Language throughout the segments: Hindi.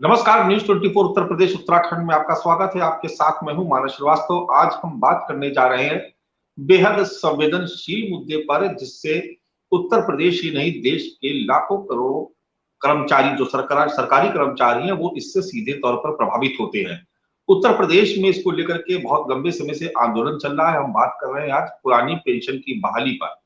नमस्कार, न्यूज 24 उत्तर प्रदेश उत्तराखंड में आपका स्वागत है। आपके साथ मैं हूं मानस श्रीवास्तव। आज हम बात करने जा रहे हैं बेहद संवेदनशील मुद्दे पर, जिससे उत्तर प्रदेश ही नहीं देश के लाखों करोड़ों कर्मचारी जो सरकारी कर्मचारी हैं वो इससे सीधे तौर पर प्रभावित होते हैं। उत्तर प्रदेश में इसको लेकर के बहुत लंबे समय से आंदोलन चल रहा है। हम बात कर रहे हैं आज पुरानी पेंशन की बहाली पर।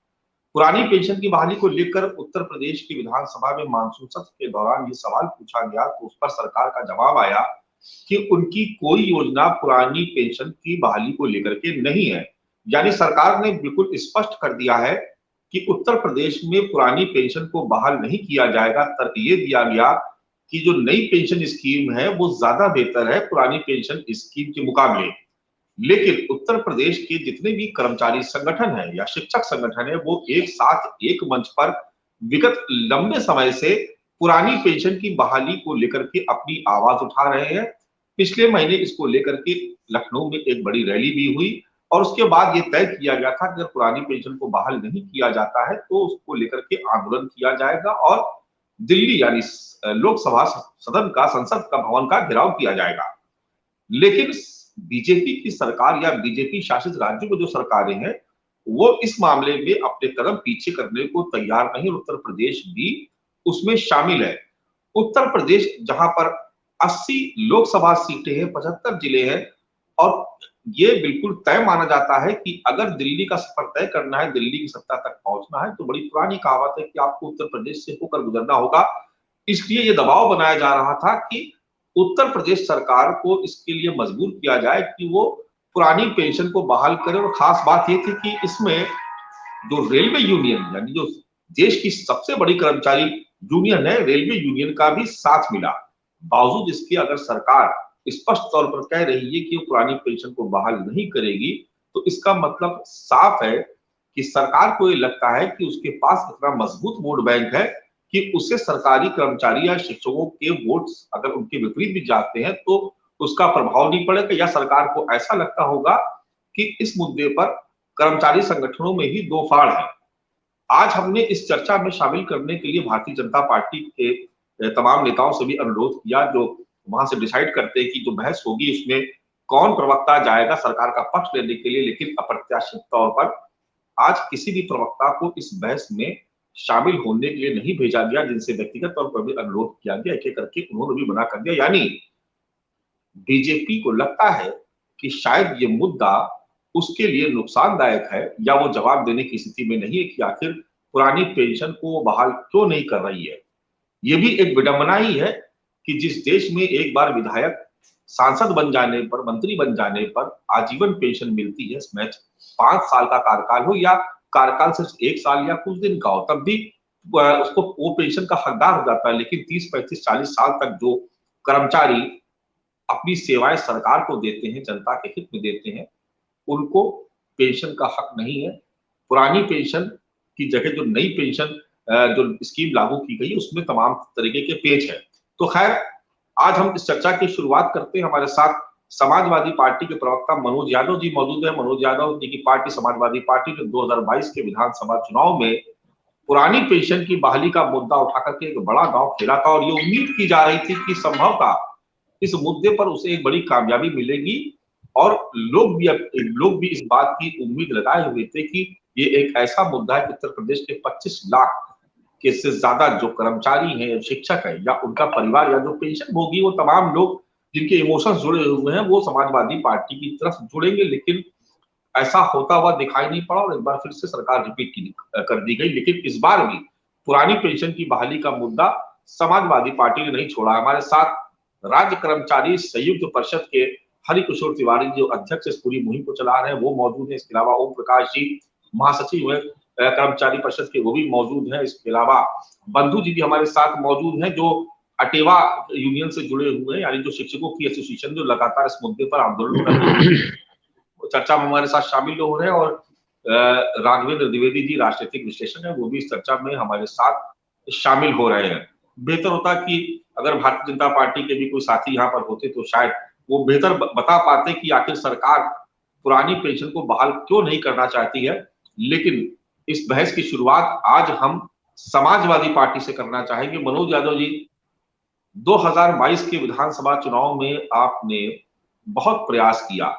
पुरानी पेंशन की बहाली को लेकर उत्तर प्रदेश की विधानसभा में मानसून सत्र के दौरान ये सवाल पूछा गया तो उस पर सरकार का जवाब आया कि उनकी कोई योजना पुरानी पेंशन की बहाली को लेकर के नहीं है। यानी सरकार ने बिल्कुल स्पष्ट कर दिया है कि उत्तर प्रदेश में पुरानी पेंशन को बहाल नहीं किया जाएगा। तर्क ये दिया गया कि जो नई पेंशन स्कीम है वो ज्यादा बेहतर है पुरानी पेंशन स्कीम के मुकाबले। लेकिन उत्तर प्रदेश के जितने भी कर्मचारी संगठन है या शिक्षक संगठन है वो एक साथ एक मंच पर विगत लंबे समय से पुरानी पेंशन की बहाली को लेकर के अपनी आवाज उठा रहे हैं। पिछले महीने इसको लेकर के लखनऊ में एक बड़ी रैली भी हुई और उसके बाद ये तय किया गया था कि अगर पुरानी पेंशन को बहाल नहीं किया जाता है तो उसको लेकर के आंदोलन किया जाएगा और दिल्ली यानी लोकसभा सदन का संसद का भवन का घेराव किया जाएगा। लेकिन बीजेपी की सरकार या बीजेपी शासित राज्यों में जो सरकारें हैं वो इस मामले में अपने कदम पीछे करने को तैयार नहीं। उत्तर प्रदेश भी उसमें शामिल है। उत्तर प्रदेश जहां पर 80 लोकसभा सीटें हैं, 75 जिले हैं और ये बिल्कुल तय माना जाता है कि अगर दिल्ली का सफर तय करना है, दिल्ली की सत्ता तक पहुंचना है तो बड़ी पुरानी कहावत है कि आपको उत्तर प्रदेश से होकर गुजरना होगा। इसलिए ये दबाव बनाया जा रहा था कि उत्तर प्रदेश सरकार को इसके लिए मजबूर किया जाए कि वो पुरानी पेंशन को बहाल करे। और खास बात ये थी कि इसमें जो रेलवे यूनियन यानी जो देश की सबसे बड़ी कर्मचारी यूनियन है, रेलवे यूनियन का भी साथ मिला। बावजूद इसके अगर सरकार स्पष्ट तौर पर कह रही है कि वो पुरानी पेंशन को बहाल नहीं करेगी तो इसका मतलब साफ है कि सरकार को ये लगता है कि उसके पास इतना मजबूत वोट बैंक है कि उससे सरकारी कर्मचारी या शिक्षकों के वोट्स अगर उनके विपरीत भी जाते हैं तो उसका प्रभाव नहीं पड़ेगा। या सरकार को ऐसा लगता होगा कि इस मुद्दे पर कर्मचारी संगठनों में ही दो फाड़ है। आज हमने इस चर्चा में शामिल करने के लिए भारतीय जनता पार्टी के तमाम नेताओं से भी अनुरोध किया जो वहां से डिसाइड करते हैं कि जो बहस होगी उसमें कौन प्रवक्ता जाएगा सरकार का पक्ष लेने के लिए। लेकिन अप्रत्याशित तौर पर आज किसी भी प्रवक्ता को इस बहस में शामिल होने के लिए नहीं भेजा गया, जिनसे व्यक्तिगत तौर पर भी अनुरोध किया गया। एक एक करके उन्होंने भी मना कर दिया। यानी बीजेपी को लगता है कि शायद ये मुद्दा उसके लिए नुकसानदायक है या वो जवाब देने की स्थिति में नहीं है कि आखिर पुरानी पेंशन को बहाल क्यों नहीं कर रही है। ये भी एक विडंबना ही है कि जिस देश में एक बार विधायक सांसद बन जाने पर, मंत्री बन जाने पर आजीवन पेंशन मिलती है, इसमें 5 साल का कार्यकाल हो या कार्यकाल सिर्फ 1 साल या कुछ दिन का हो, तब भी उसको वो पेंशन का हकदार हो जाता है। लेकिन 30, 35, 40 साल तक जो कर्मचारी अपनी सेवाएं सरकार को देते हैं, जनता के हित में देते हैं, उनको पेंशन का हक नहीं है। पुरानी पेंशन की जगह जो नई पेंशन जो स्कीम लागू की गई उसमें तमाम तरीके के पेच है। तो खैर आज हम इस चर्चा की शुरुआत करते हैं। हमारे साथ समाजवादी पार्टी के प्रवक्ता मनोज यादव जी मौजूद है। मनोज यादव जी की पार्टी समाजवादी पार्टी ने 2022 के विधानसभा चुनाव में पुरानी पेंशन की बहाली का मुद्दा उठा करके एक बड़ा दांव खेला था और ये उम्मीद की जा रही थी कि संभवतः इस मुद्दे पर उसे एक बड़ी कामयाबी मिलेगी। और लोग भी इस बात की उम्मीद लगाए हुए थे कि ये एक ऐसा मुद्दा है कि उत्तर प्रदेश के 25 लाख के से ज्यादा जो कर्मचारी हैं, शिक्षक है या उनका परिवार या जो पेंशन भोगी, वो तमाम लोग जिनके इमोशंस जुड़े हुए हैं वो समाजवादी पार्टी की तरफ जुड़ेंगे। लेकिन ऐसा होता हुआ दिखाई नहीं पड़ा और एक बार फिर से सरकार रिपीट कर दी गई। लेकिन इस बार भी पुरानी पेंशन की बहाली का मुद्दा समाजवादी पार्टी ने नहीं छोड़ा। हमारे साथ राज्य कर्मचारी संयुक्त परिषद के हरिकिशोर तिवारी जो अध्यक्ष इस पूरी मुहिम को चला रहे हैं वो मौजूद है। इसके अलावा ओम प्रकाश जी महासचिव है कर्मचारी परिषद के, वो भी मौजूद हैं। इसके अलावा बंधु जी भी हमारे साथ मौजूद हैं जो अटेवा यूनियन से जुड़े हुए हैं, यानी जो शिक्षकों की एसोसिएशन जो लगातार इस मुद्दे पर आंदोलन कर रही है। चर्चा में हमारे साथ शामिल हो रहे हैं। और राघवेंद्र द्विवेदी जी राजनीतिक विश्लेषक है, वो भी इस चर्चा में हमारे साथ शामिल हो रहे हैं। बेहतर होता कि अगर भारतीय जनता पार्टी के भी कोई साथी यहाँ पर होते तो शायद वो बेहतर बता पाते कि आखिर सरकार पुरानी पेंशन को बहाल क्यों नहीं करना चाहती है। लेकिन इस बहस की शुरुआत आज हम समाजवादी पार्टी से करना चाहेंगे। मनोज यादव जी, 2022 के विधानसभा चुनाव में आपने बहुत प्रयास किया।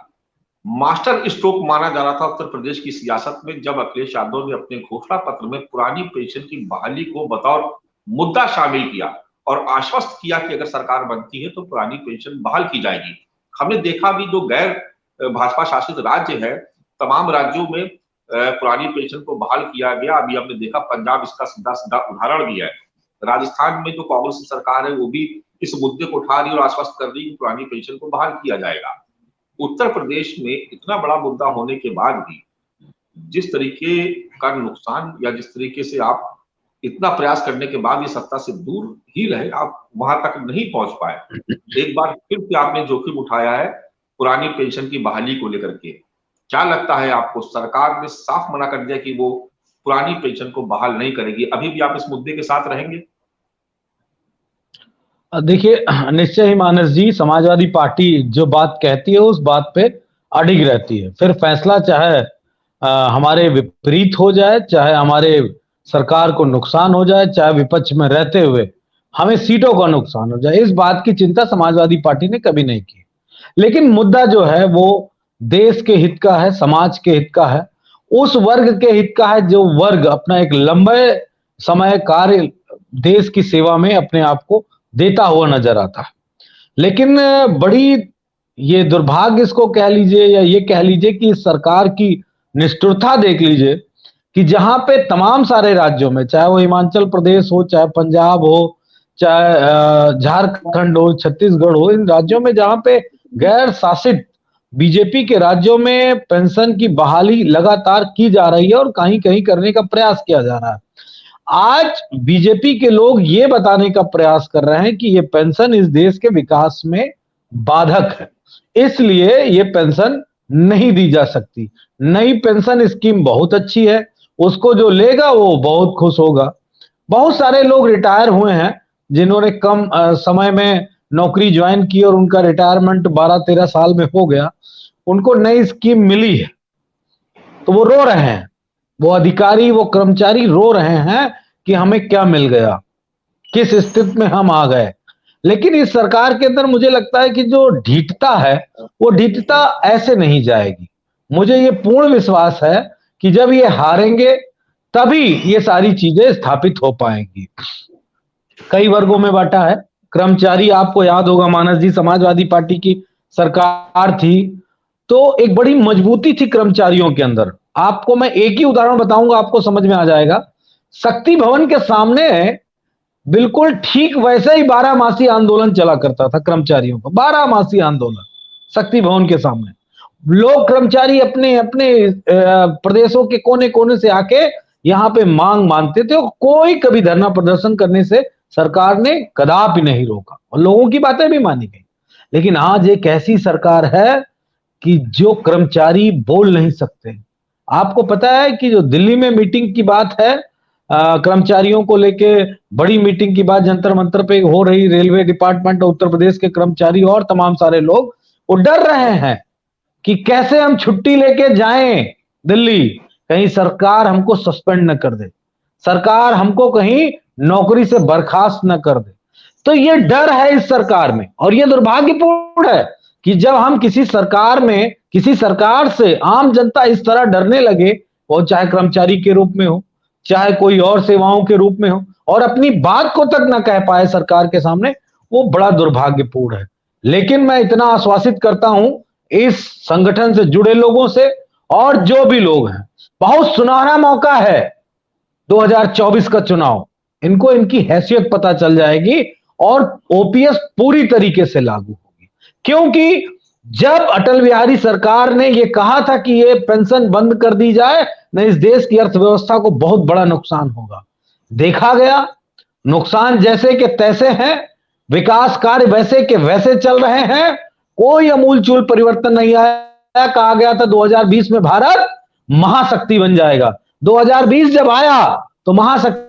मास्टर स्ट्रोक माना जा रहा था उत्तर प्रदेश की सियासत में जब अखिलेश यादव ने अपने घोषणा पत्र में पुरानी पेंशन की बहाली को बतौर मुद्दा शामिल किया और आश्वस्त किया कि अगर सरकार बनती है तो पुरानी पेंशन बहाल की जाएगी। हमने देखा भी जो गैर भाजपा शासित राज्य है, तमाम राज्यों में पुरानी पेंशन को बहाल किया गया। अभी हमने देखा पंजाब इसका सीधा सीधा उदाहरण भी है। राजस्थान में जो कांग्रेस की सरकार है वो भी इस मुद्दे को उठा रही है और आश्वस्त कर रही है कि पुरानी पेंशन को बहाल किया जाएगा। उत्तर प्रदेश में इतना बड़ा मुद्दा होने के बाद भी जिस तरीके का नुकसान या जिस तरीके से आप इतना प्रयास करने के बाद ये सत्ता से दूर ही रहे, आप वहां तक नहीं पहुंच पाए। एक बार फिर से आपने जोखिम उठाया है पुरानी पेंशन की बहाली को लेकर के। क्या लगता है आपको? सरकार ने साफ मना कर दिया कि वो पुरानी पेंशन को बहाल नहीं करेगी। अभी भी आप इस मुद्दे के साथ रहेंगे? देखिए, निश्चय ही मानस जी, समाजवादी पार्टी जो बात कहती है उस बात पे अडिग रहती है। फिर फैसला चाहे हमारे विपरीत हो जाए, चाहे हमारे सरकार को नुकसान हो जाए, चाहे विपक्ष में रहते हुए हमें सीटों का नुकसान हो जाए, इस बात की चिंता समाजवादी पार्टी ने कभी नहीं की। लेकिन मुद्दा जो है वो देश के हित का है, समाज के हित का है, उस वर्ग के हित का है जो वर्ग अपना एक लंबे समय कार्य देश की सेवा में अपने आप को देता हुआ नजर आता है। लेकिन बड़ी ये दुर्भाग्य इसको कह लीजिए या ये कह लीजिए कि इस सरकार की निष्ठुरता देख लीजिए कि जहां पे तमाम सारे राज्यों में, चाहे वो हिमाचल प्रदेश हो, चाहे पंजाब हो, चाहे झारखंड हो, छत्तीसगढ़ हो, इन राज्यों में जहां पे गैर शासित बीजेपी के राज्यों में पेंशन की बहाली लगातार की जा रही है और कहीं कहीं करने का प्रयास किया जा रहा है। आज बीजेपी के लोग ये बताने का प्रयास कर रहे हैं कि ये पेंशन इस देश के विकास में बाधक है, इसलिए ये पेंशन नहीं दी जा सकती। नई पेंशन स्कीम बहुत अच्छी है, उसको जो लेगा वो बहुत खुश होगा। बहुत सारे लोग रिटायर हुए हैं जिन्होंने कम समय में नौकरी ज्वाइन की और उनका रिटायरमेंट 12-13 साल में हो गया, उनको नई स्कीम मिली है तो वो रो रहे हैं, वो अधिकारी, वो कर्मचारी रो रहे हैं कि हमें क्या मिल गया, किस स्थिति में हम आ गए। लेकिन इस सरकार के अंदर मुझे लगता है कि जो ढीठता है वो ढीठता ऐसे नहीं जाएगी। मुझे ये पूर्ण विश्वास है कि जब ये हारेंगे तभी ये सारी चीजें स्थापित हो पाएंगी। कई वर्गों में बांटा है कर्मचारी, आपको याद होगा मानस जी, समाजवादी पार्टी की सरकार थी तो एक बड़ी मजबूती थी कर्मचारियों के अंदर। आपको मैं एक ही उदाहरण बताऊंगा, आपको समझ में आ जाएगा। शक्ति भवन के सामने बिल्कुल ठीक वैसे ही 12 मासी आंदोलन चला करता था कर्मचारियों का, 12 मासी आंदोलन शक्ति भवन के सामने। लोग कर्मचारी अपने अपने प्रदेशों के कोने कोने से आके यहाँ पे मांग मानते थे और कोई कभी धरना प्रदर्शन करने से सरकार ने कदापि नहीं रोका और लोगों की बातें भी मानी गई। लेकिन आज एक ऐसी सरकार है कि जो कर्मचारी बोल नहीं सकते। आपको पता है कि जो दिल्ली में मीटिंग की बात है, कर्मचारियों को लेके बड़ी मीटिंग की बात जंतर मंतर पे हो रही, रेलवे डिपार्टमेंट उत्तर प्रदेश के कर्मचारी और तमाम सारे लोग वो डर रहे हैं कि कैसे हम छुट्टी लेके जाएं दिल्ली, कहीं सरकार हमको सस्पेंड न कर दे, सरकार हमको कहीं नौकरी से बर्खास्त न कर दे। तो ये डर है इस सरकार में और ये दुर्भाग्यपूर्ण है कि जब हम किसी सरकार में, किसी सरकार से आम जनता इस तरह डरने लगे, वो चाहे कर्मचारी के रूप में हो, चाहे कोई और सेवाओं के रूप में हो, और अपनी बात को तक ना कह पाए सरकार के सामने, वो बड़ा दुर्भाग्यपूर्ण है। लेकिन मैं इतना आश्वासित करता हूं इस संगठन से जुड़े लोगों से और जो भी लोग हैं, बहुत सुनहरा मौका है 2024 का चुनाव, इनको इनकी हैसियत पता चल जाएगी और ओपीएस पूरी तरीके से लागू होगी। क्योंकि जब अटल बिहारी सरकार ने यह कहा था कि यह पेंशन बंद कर दी जाए, न इस देश की अर्थव्यवस्था को बहुत बड़ा नुकसान होगा। देखा गया, नुकसान जैसे के तैसे हैं, विकास कार्य वैसे के वैसे चल रहे हैं, कोई अमूलचूल परिवर्तन नहीं आया। कहा गया था 2020 में भारत महाशक्ति बन जाएगा, 2020 जब आया तो महाशक्ति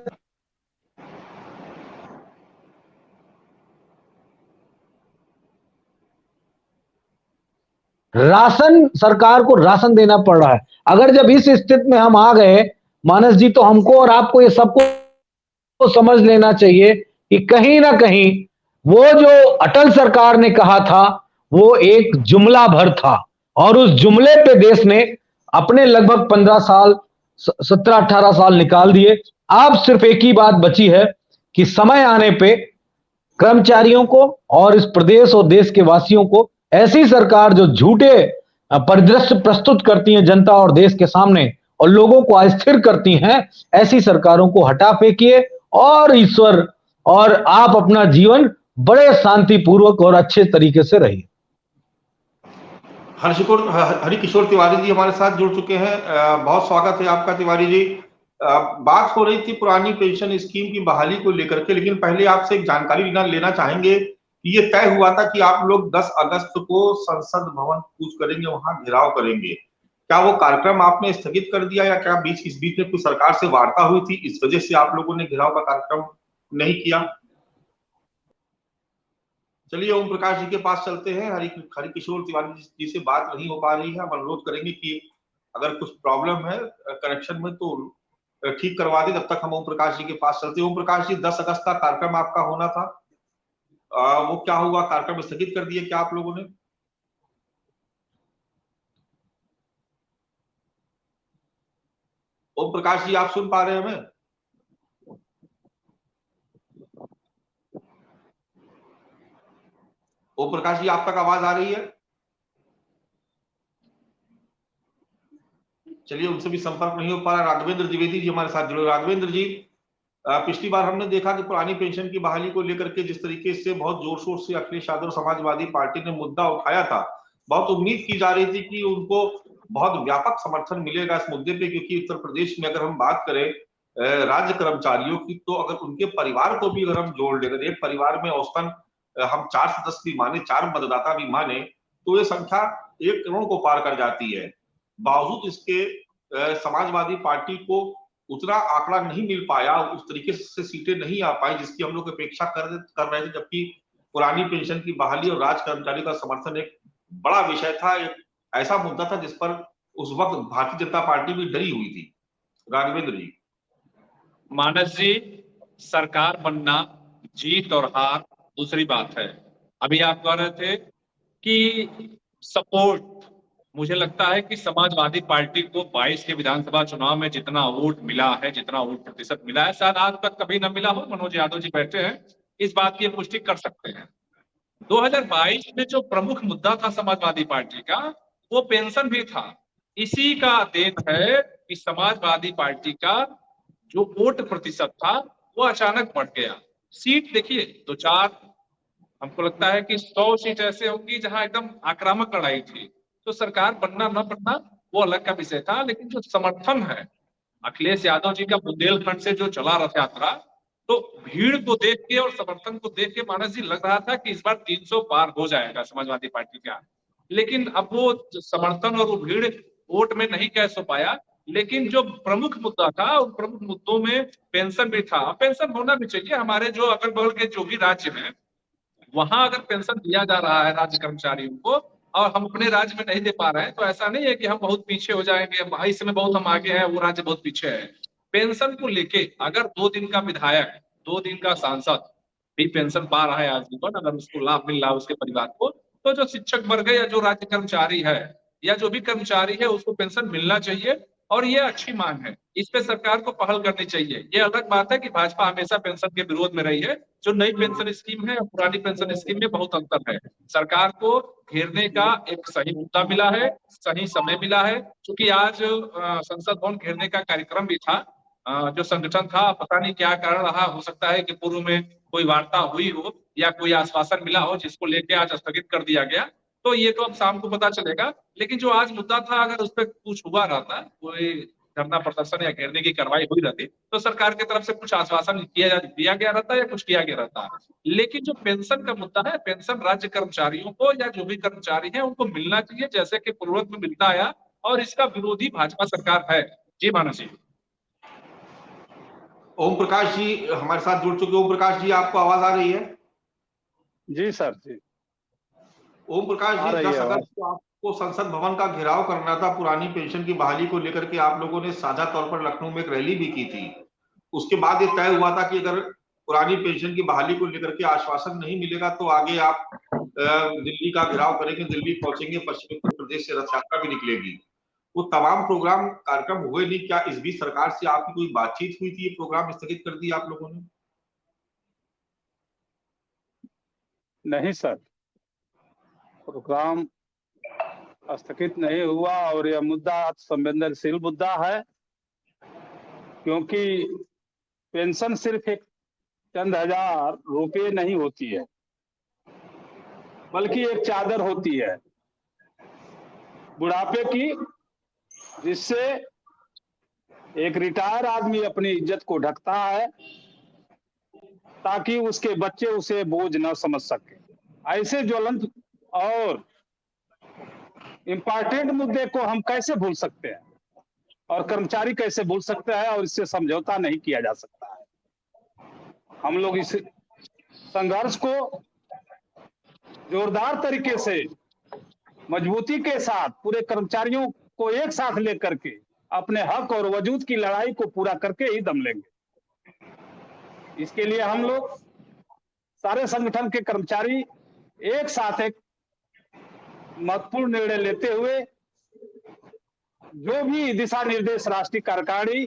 राशन, सरकार को राशन देना पड़ रहा है। अगर जब इस स्थिति में हम आ गए मानस जी, तो हमको और आपको ये सबको समझ लेना चाहिए कि कहीं ना कहीं वो जो अटल सरकार ने कहा था वो एक जुमला भर था, और उस जुमले पे देश ने अपने लगभग 15 साल 17-18 साल निकाल दिए। अब सिर्फ एक ही बात बची है कि समय आने पे कर्मचारियों को और इस प्रदेश और देश के वासियों को ऐसी सरकार जो झूठे परिदृश्य प्रस्तुत करती हैं जनता और देश के सामने और लोगों को अस्थिर करती हैं, ऐसी सरकारों को हटा फेंकिए और ईश्वर और आप अपना जीवन बड़े शांतिपूर्वक और अच्छे तरीके से रहिए। हरिकिशोर तिवारी जी हमारे साथ जुड़ चुके हैं। बहुत स्वागत है आपका तिवारी जी। बात हो रही थी पुरानी पेंशन स्कीम की बहाली को लेकर के, लेकिन पहले आपसे एक जानकारी लेना चाहेंगे कि ये तय हुआ था कि आप लोग 10 अगस्त को संसद भवन कूच करेंगे, वहां घेराव करेंगे। क्या वो कार्यक्रम आपने स्थगित कर दिया, या क्या इस बीच में कुछ सरकार से वार्ता हुई थी, इस वजह से आप लोगों ने घेराव का कार्यक्रम नहीं किया? चलिए ओम प्रकाश जी के पास चलते हैं। हरिकिशोर तिवारी जी से बात नहीं हो पा रही है। हम अनुरोध करेंगे कि अगर कुछ प्रॉब्लम है कनेक्शन में तो ठीक करवा दे। तब तक हम ओम प्रकाश जी के पास चलते हैं। ओम प्रकाश जी, 10 अगस्त का कार्यक्रम आपका होना था, वो क्या हुआ? कार्यक्रम स्थगित कर दिए क्या आप लोगों ने? ओम प्रकाश जी, आप सुन पा रहे हैं हमें? ओम प्रकाश जी, आप तक आवाज आ रही है? चलिए, उनसे भी संपर्क नहीं हो पा रहा। राघवेंद्र द्विवेदी जी हमारे साथ जुड़े। राघवेंद्र जी, पिछली बार हमने देखा कि पुरानी पेंशन की बहाली को लेकर के जिस तरीके से बहुत जोर शोर से अखिलेश यादव समाजवादी पार्टी ने मुद्दा उठाया था, बहुत उम्मीद की जा रही थी कि उनको बहुत व्यापक समर्थन मिलेगा इस मुद्दे पे, क्योंकि उत्तर प्रदेश में अगर हम बात करें राज्य कर्मचारियों की, तो अगर उनके परिवार को भी अगर हम जोड़ लें, एक परिवार में औसतन हम 4 सदस्य भी माने, 4 मतदाता भी माने, तो ये संख्या 1 करोड़ को पार कर जाती है। बावजूद इसके समाजवादी पार्टी को उतना आंकड़ा नहीं मिल पाया, उस तरीके से सीटें नहीं आ पाई जिसकी हम लोग अपेक्षा कर रहे थे, जबकि पुरानी पेंशन की बहाली और राज कर्मचारी का समर्थन एक बड़ा विषय था, एक ऐसा मुद्दा था जिस पर उस वक्त भारतीय जनता पार्टी भी डरी हुई थी। राघवेंद्र जी। मानस जी, सरकार बनना जीत और हार दूसरी बात है। अभी आप कह रहे थे कि सपोर्ट, मुझे लगता है कि समाजवादी पार्टी को 22 के विधानसभा चुनाव में जितना वोट मिला है, जितना वोट प्रतिशत मिला है, शायद आज तक कभी न मिला हो। मनोज यादव जी बैठे हैं, इस बात की पुष्टि कर सकते हैं। 2022 में जो प्रमुख मुद्दा था समाजवादी पार्टी का, वो पेंशन भी था। इसी का देन है कि समाजवादी पार्टी का जो वोट प्रतिशत था वो अचानक बढ़ गया। सीट देखिए, 2-4, हमको लगता है कि 100 सीट ऐसे होंगी जहां एकदम आक्रामक लड़ाई थी। तो सरकार बनना न बनना वो अलग का विषय था, लेकिन जो समर्थन है अखिलेश यादव जी का बुंदेलखंड से जो चला रथ यात्रा, तो भीड़ को देख के और समर्थन को देख के मानस जी लग रहा था कि इस बार 300 पार हो जाएगा समाजवादी पार्टी का। लेकिन अब वो समर्थन और वो भीड़ वोट में नहीं कैसे हो पाया। लेकिन जो प्रमुख मुद्दा था, उन प्रमुख मुद्दों में पेंशन भी था। पेंशन होना भी चाहिए। हमारे जो अगल बगल के जो भी राज्य हैं, वहां अगर पेंशन दिया जा रहा है राज्य कर्मचारियों को, और हम अपने राज्य में नहीं दे पा रहे हैं, तो ऐसा नहीं है कि हम बहुत पीछे हो जाएंगे, इसमें बहुत हम आगे हैं, वो राज्य बहुत पीछे है। पेंशन को लेके अगर 2 दिन का विधायक, 2 दिन का सांसद भी पेंशन पा रहा है आजीवन, अगर उसको लाभ मिल रहा है उसके परिवार को, तो जो शिक्षक वर्ग है या जो राज्य कर्मचारी है या जो भी कर्मचारी है उसको पेंशन मिलना चाहिए, और ये अच्छी मांग है। इस पे सरकार को पहल करनी चाहिए। ये अलग बात है कि भाजपा हमेशा पेंशन के विरोध में रही है। जो नई पेंशन स्कीम है और पुरानी पेंशन स्कीम में बहुत अंतर है। सरकार को घेरने का एक सही मुद्दा मिला है, सही समय मिला है। क्योंकि आज संसद भवन घेरने का कार्यक्रम भी था, जो संगठन था, पता नहीं क्या कारण रहा, हो सकता है कि पूर्व में कोई वार्ता हुई हो या कोई आश्वासन मिला हो जिसको लेके आज स्थगित कर दिया गया। तो ये तो अब शाम को पता चलेगा। लेकिन जो आज मुद्दा था, अगर उस पर कुछ हुआ रहता, कोई धरना प्रदर्शन या घेरने की कार्रवाई हुई रहती, तो सरकार की तरफ से कुछ आश्वासन दिया गया रहता या कुछ किया गया रहता। लेकिन जो पेंशन का मुद्दा है, पेंशन राज्य कर्मचारियों को या जो भी कर्मचारी है उनको मिलना चाहिए, जैसे कि पूर्ववत में मिलता आया, और इसका विरोधी भाजपा सरकार है। जी मानस जी। ओम प्रकाश जी हमारे साथ जुड़ चुके। ओम प्रकाश जी, आपको आवाज आ रही है? जी सर जी। ओम प्रकाश जी, 10 अगस्त को आपको संसद भवन का घेराव करना था। पुरानी पेंशन की बहाली को लेकर के आप लोगों ने साझा तौर पर लखनऊ में एक रैली भी की थी। उसके बाद ये तय हुआ था कि अगर पुरानी पेंशन की बहाली को लेकर के आश्वासन नहीं मिलेगा तो आगे आप दिल्ली का घेराव करेंगे, दिल्ली पहुंचेंगे, पश्चिमी उत्तर प्रदेश से रथ यात्रा भी निकलेगी। वो तमाम प्रोग्राम कार्यक्रम हुए नहीं, क्या इस बीच सरकार से आपकी कोई बातचीत हुई थी? ये प्रोग्राम स्थगित कर दिया आप लोगों ने? नहीं सर, प्रोग्राम स्थगित नहीं हुआ और यह मुद्दा संवेदनशील मुद्दा है, क्योंकि पेंशन सिर्फ एक चंद हजार रुपये नहीं होती है, बल्कि एक चादर होती है बुढ़ापे की, जिससे एक रिटायर आदमी अपनी इज्जत को ढकता है ताकि उसके बच्चे उसे बोझ न समझ सके। ऐसे ज्वलंत और इम्पोर्टेंट मुद्दे को हम कैसे भूल सकते हैं और कर्मचारी कैसे भूल सकते हैं, और इससे समझौता नहीं किया जा सकता है। हम लोग इस संघर्ष को जोरदार तरीके से मजबूती के साथ पूरे कर्मचारियों को एक साथ लेकर के अपने हक और वजूद की लड़ाई को पूरा करके ही दम लेंगे। इसके लिए हम लोग सारे संगठन के कर्मचारी एक साथ एक महत्वपूर्ण निर्णय लेते हुए जो भी दिशा निर्देश राष्ट्रीय कार्यकारिणी,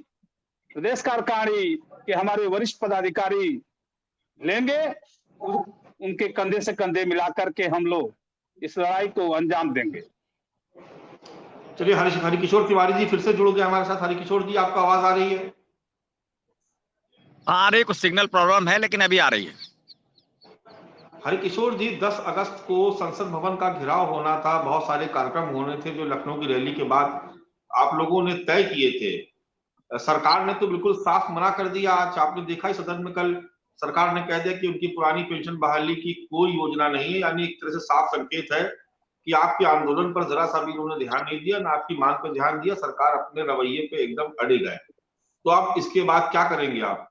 प्रदेश कार्यकारिणी के हमारे वरिष्ठ पदाधिकारी लेंगे, उनके कंधे से कंधे मिलाकर के हम लोग इस लड़ाई को अंजाम देंगे। चलिए हरिकिशोर तिवारी जी फिर से जुड़ गए हमारे साथ। हरिकिशोर जी, आपको आवाज आ रही है? आ रही, कुछ सिग्नल प्रॉब्लम है लेकिन अभी आ रही है। हरिकिशोर जी, 10 अगस्त को संसद भवन का घेराव होना था, बहुत सारे कार्यक्रम होने थे जो लखनऊ की रैली के बाद आप लोगों ने तय किए थे। सरकार ने तो बिल्कुल साफ मना कर दिया। आज आपने देखा ही सदन में, कल सरकार ने कह दिया कि उनकी पुरानी पेंशन बहाली की कोई योजना नहीं है। यानी एक तरह से साफ संकेत है कि आपके आंदोलन पर जरा सा भी उन्होंने ध्यान नहीं दिया, ना आपकी मांग पर ध्यान दिया। सरकार अपने रवैये पे एकदम अड़े गए। तो आप इसके बाद क्या करेंगे आप?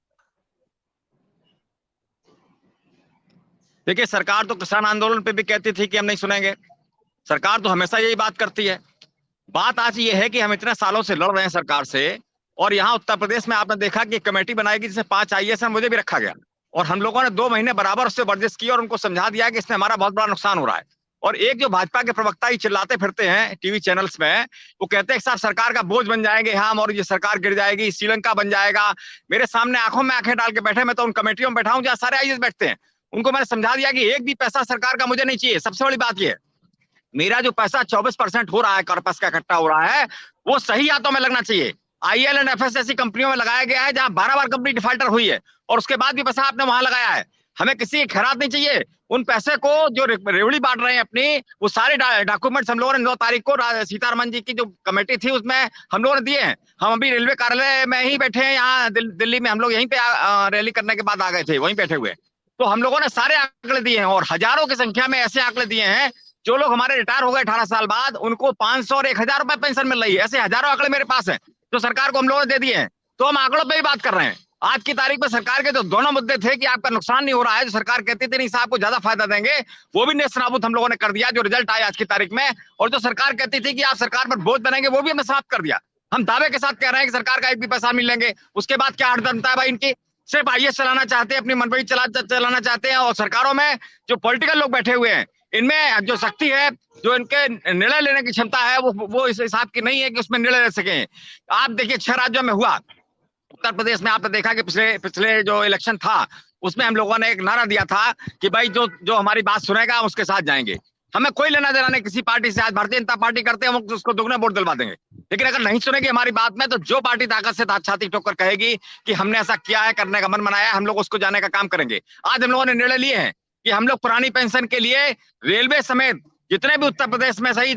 देखिए, सरकार तो किसान आंदोलन पे भी कहती थी कि हम नहीं सुनेंगे। सरकार तो हमेशा यही बात करती है। बात आज ये है कि हम इतने सालों से लड़ रहे हैं सरकार से, और यहाँ उत्तर प्रदेश में आपने देखा कि कमेटी बनाएगी जिसमें 5 IAS हैं, मुझे भी रखा गया, और हम लोगों ने 2 महीने बराबर उससे वर्जिश की और उनको समझा दिया कि इसमें हमारा बहुत बड़ा नुकसान हो रहा है। और एक जो भाजपा के प्रवक्ता ही चिल्लाते फिरते हैं टीवी चैनल्स में, वो कहते हैं कि साहब सरकार का बोझ बन जाएंगे हम, और ये सरकार गिर जाएगी, श्रीलंका बन जाएगा। मेरे सामने आंखों में आंखें डाल के बैठे, मैं तो उन कमेटियों में बैठा हूं जहां सारे IAS बैठते हैं। उनको मैंने समझा दिया कि एक भी पैसा सरकार का मुझे नहीं चाहिए। सबसे बड़ी बात यह है, मेरा जो पैसा 24% हो रहा है, कॉर्पस का इकट्ठा हो रहा है, वो सही हाथों में लगना चाहिए। IL एंड FS ऐसी कंपनियों में लगाया गया है जहां 12 बार कंपनी डिफाल्टर हुई है, और उसके बाद भी पैसा आपने वहां लगाया है। हमें किसी की खैरात नहीं चाहिए। उन पैसे को जो रेवड़ी बांट रहे हैं अपनी, वो सारे डॉक्यूमेंट्स हम लोगों ने 9 तारीख को सीतारमन जी की जो कमेटी थी उसमें हम लोगों ने दिए हैं। हम अभी रेलवे कार्यालय में ही बैठे हैं, यहाँ दिल्ली में। हम लोग यहीं पे रैली करने के बाद आ गए थे, वहीं बैठे हुए। तो हम लोगों ने सारे आंकड़े दिए हैं, और हजारों की संख्या में ऐसे आंकड़े दिए हैं जो लोग हमारे रिटायर हो गए 18 साल बाद, उनको 500 और 1000 रुपए पेंशन मिल रही है। ऐसे हजारों आंकड़े मेरे पास हैं जो सरकार को हम लोगों ने दे दिए हैं। तो हम आंकड़ों पे ही बात कर रहे हैं। आज की तारीख में सरकार के जो दोनों मुद्दे थे कि आपका नुकसान नहीं हो रहा है, जो सरकार कहती थी नहीं साहब को ज्यादा फायदा देंगे, वो भी नेस्तनाबूद हम लोगों ने कर दिया, जो रिजल्ट आया आज की तारीख में। और जो सरकार कहती थी कि आप सरकार पर बोझ बनेंगे, वो भी हमने समाप्त कर दिया। हम दावे के साथ कह रहे हैं कि सरकार का एक भी पैसा नहीं लेंगे। उसके बाद क्या हड़दमता है भाई इनकी? सिर्फ IAS चलाना चाहते हैं, अपनी मनमानी चलाना चाहते हैं। और सरकारों में जो पॉलिटिकल लोग बैठे हुए हैं, इनमें जो शक्ति है, जो इनके निर्णय लेने की क्षमता है, वो इस हिसाब की नहीं है कि उसमें निर्णय ले सके। आप देखिए 6 राज्यों में हुआ। उत्तर प्रदेश में आपने देखा कि पिछले जो इलेक्शन था उसमें हम लोगों ने एक नारा दिया था कि भाई जो हमारी बात सुनेगा उसके साथ जाएंगे। हमें कोई लेना देना नहीं किसी पार्टी से। आज भारतीय जनता पार्टी करते हैं, हम उसको दुगने वोट दिलवा देंगे। लेकिन अगर नहीं सुनेगी हमारी बात में, तो जो पार्टी ताकत से छाती ठोकर कहेगी कि हमने ऐसा किया है, करने का मन बनाया, हम लोग उसको जाने का काम करेंगे। आज हम लोगों ने निर्णय लिए हैं कि हम लोग पुरानी पेंशन के लिए रेलवे समेत जितने भी उत्तर प्रदेश में सही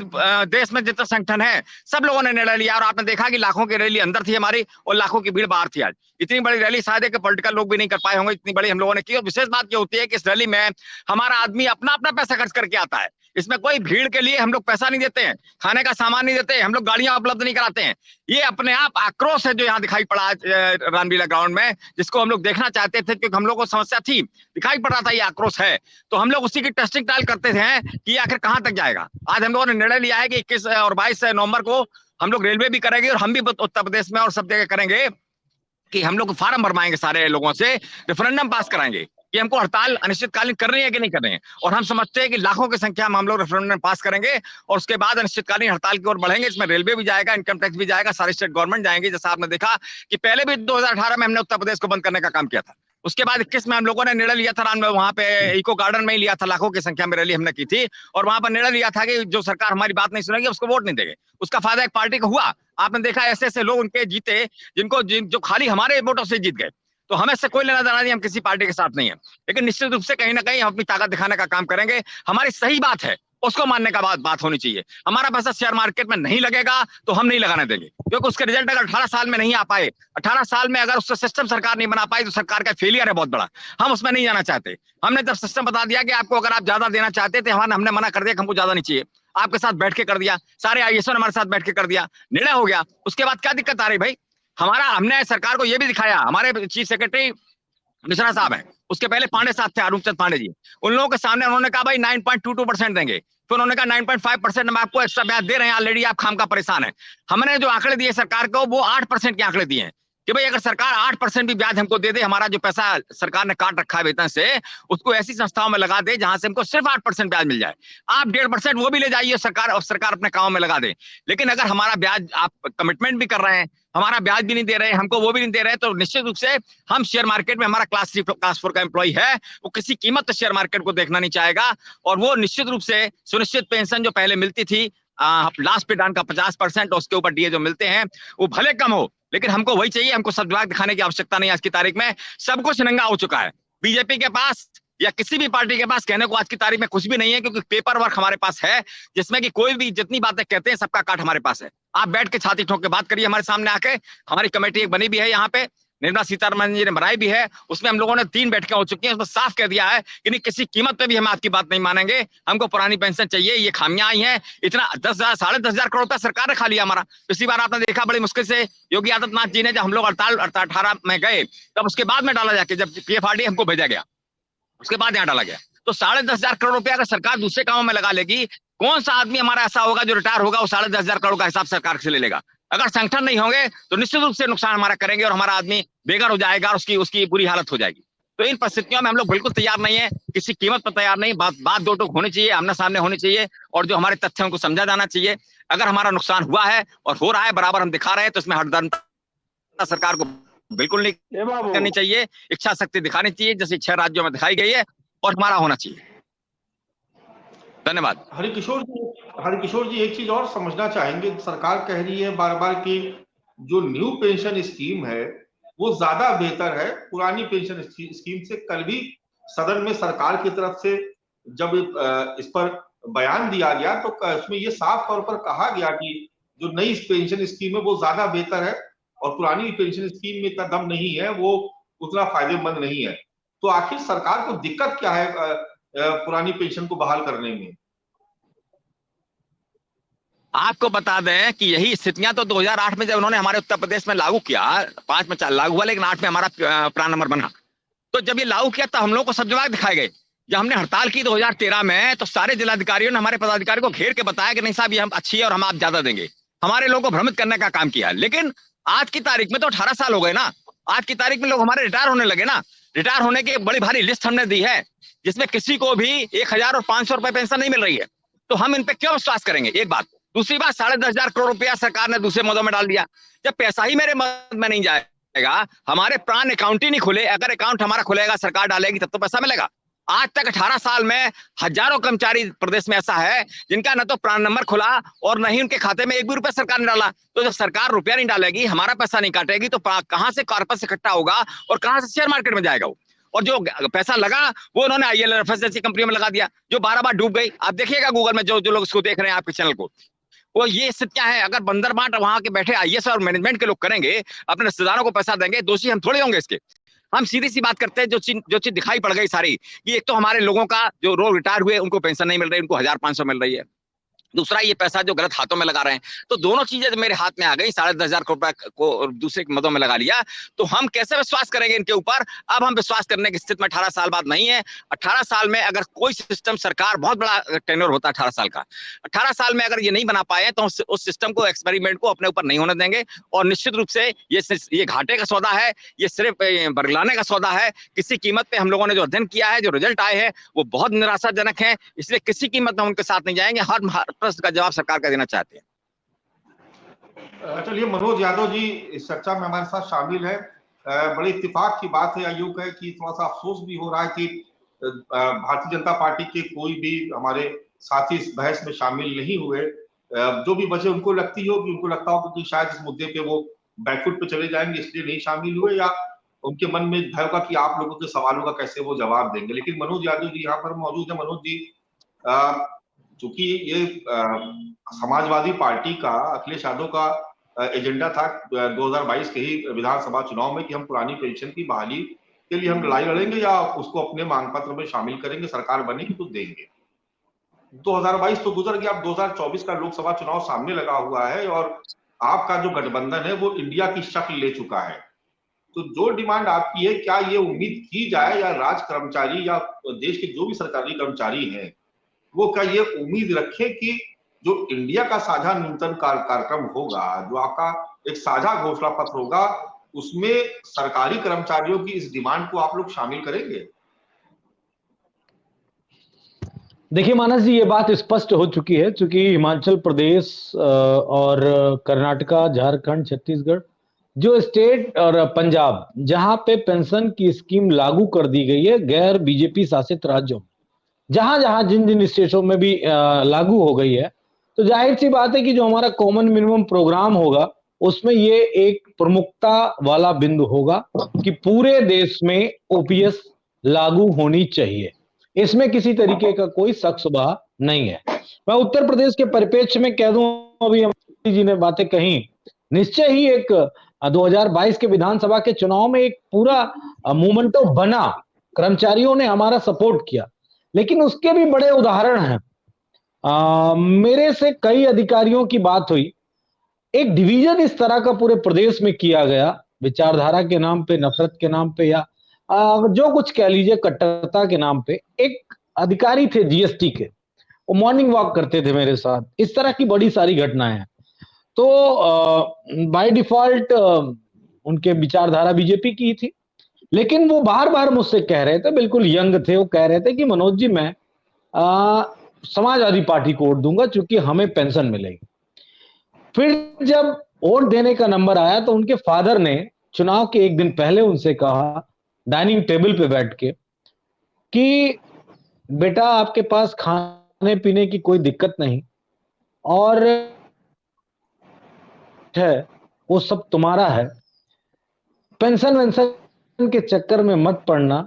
देश में जितने संगठन है, सब लोगों ने निर्णय लिया। और आपने देखा कि लाखों की रैली अंदर थी हमारी, और लाखों की भीड़ बाहर थी। आज इतनी बड़ी रैली शायद है कि पॉलिटिकल लोग भी नहीं कर पाए होंगे, इतनी बड़ी हम लोगों ने की। और विशेष बात ये होती है कि इस रैली में हमारा आदमी अपना अपना पैसा खर्च करके आता है। इसमें कोई भीड़ के लिए हम लोग पैसा नहीं देते हैं, खाने का सामान नहीं देते, हम लोग गाड़ियां उपलब्ध नहीं कराते हैं। ये अपने आप आक्रोश है जो यहाँ दिखाई पड़ा रामलीला ग्राउंड में, जिसको हम लोग देखना चाहते थे क्योंकि हम लोग को समस्या थी, दिखाई पड़ रहा था ये आक्रोश है। तो हम लोग उसी की टेस्टिंग ट्रायल करते थे कि आखिर कहाँ तक जाएगा। आज हम लोगों ने निर्णय लिया है कि 21 और 22 नवंबर को हम लोग रेलवे भी करेंगे, और हम भी उत्तर प्रदेश में और सब जगह करेंगे। कि हम लोग फार्म भरवाएंगे सारे लोगों से, रेफरेंडम पास कराएंगे कि हमको हड़ताल अनिश्चितकालीन करनी है कि नहीं करनी है। और हम समझते हैं कि लाखों की संख्या में हम लोग रेफरेंडम पास करेंगे और उसके बाद अनिश्चितकालीन हड़ताल की ओर बढ़ेंगे। इसमें रेलवे भी जाएगा, इनकम टैक्स भी जाएगा, सारी स्टेट गवर्नमेंट जाएंगे। जैसा आपने देखा कि पहले भी 2018 में हमने उत्तर प्रदेश को बंद करने का काम किया था। उसके बाद 21 में हम लोगों ने निर्णय लिया था, वहां पे इको गार्डन में ही लिया था, लाखों की संख्या में रैली हमने की थी और वहां पर निर्णय लिया था कि जो सरकार हमारी बात नहीं सुनेगी उसको वोट नहीं देंगे। उसका फायदा एक पार्टी को हुआ। आपने देखा ऐसे ऐसे लोग उनके जीते जो खाली हमारे वोटों से जीत गए। तो हमें इससे कोई लेना देना नहीं, हम किसी पार्टी के साथ नहीं है, लेकिन निश्चित रूप से कहीं ना कहीं हम अपनी ताकत दिखाने का काम करेंगे। हमारी सही बात है उसको मानने का बात होनी चाहिए। हमारा पैसा शेयर मार्केट में नहीं लगेगा तो हम नहीं लगाने देंगे, क्योंकि उसके रिजल्ट अगर 18 साल में नहीं आ पाए, 18 साल में अगर उसका सिस्टम सरकार नहीं बना पाई तो सरकार का फेलियर है बहुत बड़ा। हम उसमें नहीं जाना चाहते। हमने जब सिस्टम बता दिया कि आपको अगर आप ज्यादा देना चाहते थे, हमने मना कर दिया कि हमको ज्यादा नहीं चाहिए, आपके साथ बैठ के कर दिया, सारे IAS ने हमारे साथ बैठ के कर दिया, निर्णय हो गया। उसके बाद क्या दिक्कत आ रही भाई? हमने सरकार को यह भी दिखाया, हमारे चीफ सेक्रेटरी मिश्रा साहब हैं, उसके पहले पांडे साहब थे, अरूपचंद पांडे जी, उन लोगों के सामने उन्होंने कहा भाई 9.22% देंगे, फिर उन्होंने कहा 9.5% हम आपको एक्स्ट्रा ब्याज दे रहे हैं, ऑलरेडी आप खाम का परेशान है। हमने जो आंकड़े दिए सरकार को वो 8% के आंकड़े दिए हैं कि भाई अगर सरकार 8% भी ब्याज हमको दे दे, हमारा जो पैसा सरकार ने काट रखा है वेतन से, उसको ऐसी संस्थाओं में लगा दे जहां से हमको सिर्फ 8% ब्याज मिल जाए। आप 1.5% वो भी ले जाइए सरकार, और सरकार अपने कामों में लगा दे। लेकिन अगर हमारा ब्याज, आप कमिटमेंट भी कर रहे हैं, हमारा ब्याज भी नहीं दे रहे, हमको वो भी नहीं दे रहे, तो निश्चित रूप से हम शेयर मार्केट में, हमारा क्लास 3 क्लास 4 का एम्प्लॉय है, वो किसी कीमत पर शेयर मार्केट को देखना नहीं चाहेगा। और वो निश्चित रूप से सुनिश्चित पेंशन जो पहले मिलती थी लास्ट पे डाउन का 50% और उसके ऊपर DA जो मिलते हैं वो भले कम हो, लेकिन हमको वही चाहिए। हमको सद्भाव दिखाने की आवश्यकता नहीं। आज की तारीख में सब कुछ नंगा हो चुका है। बीजेपी के पास या किसी भी पार्टी के पास कहने को आज की तारीख में कुछ भी नहीं है, क्योंकि पेपर वर्क हमारे पास है जिसमें कि कोई भी जितनी बातें कहते हैं सबका काट हमारे पास है। आप बैठ के छाती ठोक के बात करिए हमारे सामने आके। हमारी कमेटी एक बनी भी है यहाँ पे, निर्मला सीतारमण जी ने बनाई भी है, उसमें हम लोगों ने 3 बैठकें हो चुकी हैं। उसमें साफ कह दिया है कि नहीं, किसी कीमत पे भी हम आपकी बात नहीं मानेंगे, हमको पुरानी पेंशन चाहिए। ये खामियां आई हैं, इतना 10,000 साढ़े 10,000 करोड़ रुपया सरकार ने खा लिया हमारा। पिछली बार आपने देखा बड़ी मुश्किल से योगी आदित्यनाथ जी ने, जब हम लोग 18 में गए तब उसके बाद में डाला जाके, जब PFRD हमको भेजा गया उसके बाद यहाँ डाला गया। तो 10,500 करोड़ रुपया अगर सरकार दूसरे कामों में लगा लेगी, कौन सा आदमी हमारा ऐसा होगा जो रिटायर होगा वो 10,500 करोड़ का हिसाब सरकार से ले लेगा? अगर संगठन नहीं होंगे तो निश्चित रूप से नुकसान हमारा करेंगे और हमारा आदमी बेघर हो जाएगा और उसकी बुरी हालत हो जाएगी। तो इन परिस्थितियों में हम लोग बिल्कुल तैयार नहीं है, किसी कीमत पर तैयार नहीं। बात दो टूक होनी चाहिए, आमने सामने होनी चाहिए, और जो हमारे तथ्य उनको समझा जाना चाहिए। अगर हमारा नुकसान हुआ है और हो रहा है बराबर हम दिखा रहे हैं, तो इसमें हठधर्मिता सरकार को बिल्कुल नहीं करनी चाहिए। इच्छा शक्ति दिखानी चाहिए जैसे 6 राज्यों में दिखाई गई है, और हमारा होना चाहिए। धन्यवाद। हरिकिशोर जी एक चीज और समझना चाहेंगे। सरकार कह रही है बार बार कि जो न्यू पेंशन स्कीम है वो ज्यादा बेहतर है पुरानी पेंशन स्कीम से। कल भी सदन में सरकार की तरफ से जब इस पर बयान दिया गया तो उसमें ये साफ तौर पर कहा गया कि जो नई पेंशन स्कीम है वो ज्यादा बेहतर है और पुरानी पेंशन स्कीम में इतना दम नहीं है, वो उतना फायदेमंद नहीं है। तो आखिर सरकार को दिक्कत क्या है पुरानी पेंशन को बहाल करने में? आपको बता दें कि यही स्थितियां तो 2008 में जब उन्होंने हमारे उत्तर प्रदेश में लागू किया, 5 में लागू हुआ लेकिन 8 में हमारा प्राण नंबर बना। तो जब ये लागू किया तो हम लोग को सब जवाब दिखाए गए। जब हमने हड़ताल की 2013 में तो सारे जिलाधिकारियों ने हमारे पदाधिकारी को घेर के बताया कि नहीं साहब ये हम अच्छी है और हम आप ज्यादा देंगे। हमारे लोगों को भ्रमित करने का काम किया। लेकिन आज की तारीख में तो 18 साल हो गए ना, आज की तारीख में लोग हमारे रिटायर होने लगे ना। रिटायर होने की बड़ी भारी लिस्ट हमने दी है जिसमें किसी को भी 1,000 और 500 रुपए पेंशन नहीं मिल रही है। तो हम इन पे क्यों विश्वास करेंगे? एक बात। दूसरी बात, 10,500 करोड़ रुपया सरकार ने दूसरे मदों में डाल दिया। जब पैसा ही मेरे मद में नहीं जाएगा, हमारे प्राण अकाउंट ही नहीं खुले, अगर अकाउंट हमारा खुलेगा सरकार डालेगी तब तो पैसा मिलेगा। आज तक 18 साल में हजारों कर्मचारी प्रदेश में ऐसा है जिनका न तो प्राण नंबर खुला और न ही उनके खाते में 1 भी रुपया सरकार ने डाला। तो जब सरकार रुपया नहीं डालेगी, हमारा पैसा नहीं काटेगी, तो कहां से कॉर्पस इकट्ठा होगा और कहां से शेयर मार्केट में जाएगा वो? और जो पैसा लगा वो उन्होंने IL&FS जैसी कंपनियों में लगा दिया जो 12 बार डूब गई। आप देखिएगा गूगल में जो लोग इसको देख रहे हैं आपके चैनल को, वो ये स्थितियां हैं। अगर बंदर बांट वहां के बैठे IAS और मैनेजमेंट के लोग करेंगे, अपने रिश्तेदारों को पैसा देंगे, दोषी हम थोड़े होंगे इसके। हम सीधी सी बात करते हैं, जो चीज दिखाई पड़ गई सारी, कि एक तो हमारे लोगों का जो लोग रिटायर हुए उनको पेंशन नहीं मिल रही, उनको 1,500 मिल रही है। दूसरा ये पैसा जो गलत हाथों में लगा रहे हैं। तो दोनों चीजें मेरे हाथ में आ गई, 10,500 रुपए को दूसरे मदों में लगा लिया, तो हम कैसे विश्वास करेंगे इनके ऊपर? अब हम विश्वास करने की स्थिति में 18 साल बाद नहीं है। 18 साल में अगर कोई सिस्टम, सरकार बहुत बड़ा टेन्योर होता है 18 साल का, 18 साल में अगर ये नहीं बना पाए तो उस सिस्टम को, एक्सपेरिमेंट को अपने ऊपर नहीं होने देंगे। और निश्चित रूप से ये घाटे का सौदा है, ये सिर्फ बरगलाने का सौदा है। किसी कीमत पे हम लोगों ने जो अध्ययन किया है, जो रिजल्ट आए हैं वो बहुत निराशाजनक है, इसलिए किसी कीमत में उनके साथ नहीं जाएंगे। हर प्रश्न का जवाब सरकार का देना चाहते हैं। चलिए, मनोज यादव जी इस चर्चा में हमारे साथ शामिल है। बड़े इत्तेफाक की बात है, आयोग है कि थोड़ा सा अफसोस भी हो रहा है कि भारतीय जनता पार्टी के कोई भी हमारे साथी इस बहस में शामिल नहीं हुए। जो भी वजह उनको लगती होगी, उनको लगता होगा कि शायद इस मुद्दे पे वो बैकफुट पे चले जाएंगे, इसलिए नहीं शामिल हुए, या उनके मन में भय होगा कि आप लोगों के सवालों का कैसे वो जवाब देंगे। लेकिन मनोज यादव जी यहाँ पर मौजूद है। मनोज जी, चूंकि ये समाजवादी पार्टी का, अखिलेश यादव का एजेंडा था 2022 के ही विधानसभा चुनाव में कि हम पुरानी पेंशन की बहाली के लिए हम लड़ाई लड़ेंगे या उसको अपने मांग पत्र में शामिल करेंगे, सरकार बनेगी तो देंगे। 2022 तो गुजर गया, अब 2024 का लोकसभा चुनाव सामने लगा हुआ है और आपका जो गठबंधन है वो इंडिया की शक्ल ले चुका है। तो जो डिमांड आपकी है, क्या ये उम्मीद की जाए या राज कर्मचारी या देश के जो भी सरकारी कर्मचारी हैं वो क्या ये उम्मीद रखें कि जो इंडिया का साझा न्यूनतम कार्यक्रम होगा, जो आपका एक साझा घोषणा पत्र होगा, उसमें सरकारी कर्मचारियों की इस डिमांड को आप लोग शामिल करेंगे? देखिए मानस जी, ये बात स्पष्ट हो चुकी है, क्योंकि हिमाचल प्रदेश और कर्नाटका, झारखंड, छत्तीसगढ़ जो स्टेट और पंजाब जहां पे पेंशन की स्कीम लागू कर दी गई है गैर बीजेपी शासित राज्यों, जहां जहां जिन जिन स्टेटों में भी लागू हो गई है, तो जाहिर सी बात है कि जो हमारा कॉमन मिनिमम प्रोग्राम होगा उसमें ये एक प्रमुखता वाला बिंदु होगा कि पूरे देश में ओपीएस लागू होनी चाहिए। इसमें किसी तरीके का कोई शक शुबा नहीं है। मैं उत्तर प्रदेश के परिप्रेक्ष्य में कह दूं, अभी अमित जी ने बातें कही, निश्चय ही एक 2022 के विधानसभा के चुनाव में एक पूरा मोमेंटो बना, कर्मचारियों ने हमारा सपोर्ट किया, लेकिन उसके भी बड़े उदाहरण हैं। मेरे से कई अधिकारियों की बात हुई, एक डिवीजन इस तरह का पूरे प्रदेश में किया गया, विचारधारा के नाम पे, नफरत के नाम पे, या जो कुछ कह लीजिए कट्टरता के नाम पे। एक अधिकारी थे जीएसटी के, वो मॉर्निंग वॉक करते थे मेरे साथ, इस तरह की बड़ी सारी घटनाएं हैं। तो बाय डिफॉल्ट उनके विचारधारा बीजेपी की थी, लेकिन वो बार बार मुझसे कह रहे थे, बिल्कुल यंग थे, वो कह रहे थे कि मनोज जी मैं समाजवादी पार्टी को वोट दूंगा क्योंकि हमें पेंशन मिलेगी। फिर जब वोट देने का नंबर आया तो उनके फादर ने चुनाव के एक दिन पहले उनसे कहा, डाइनिंग टेबल पे बैठ के, कि बेटा आपके पास खाने पीने की कोई दिक्कत नहीं और है वो सब तुम्हारा है, पेंशन वेंशन के चक्कर में मत पड़ना,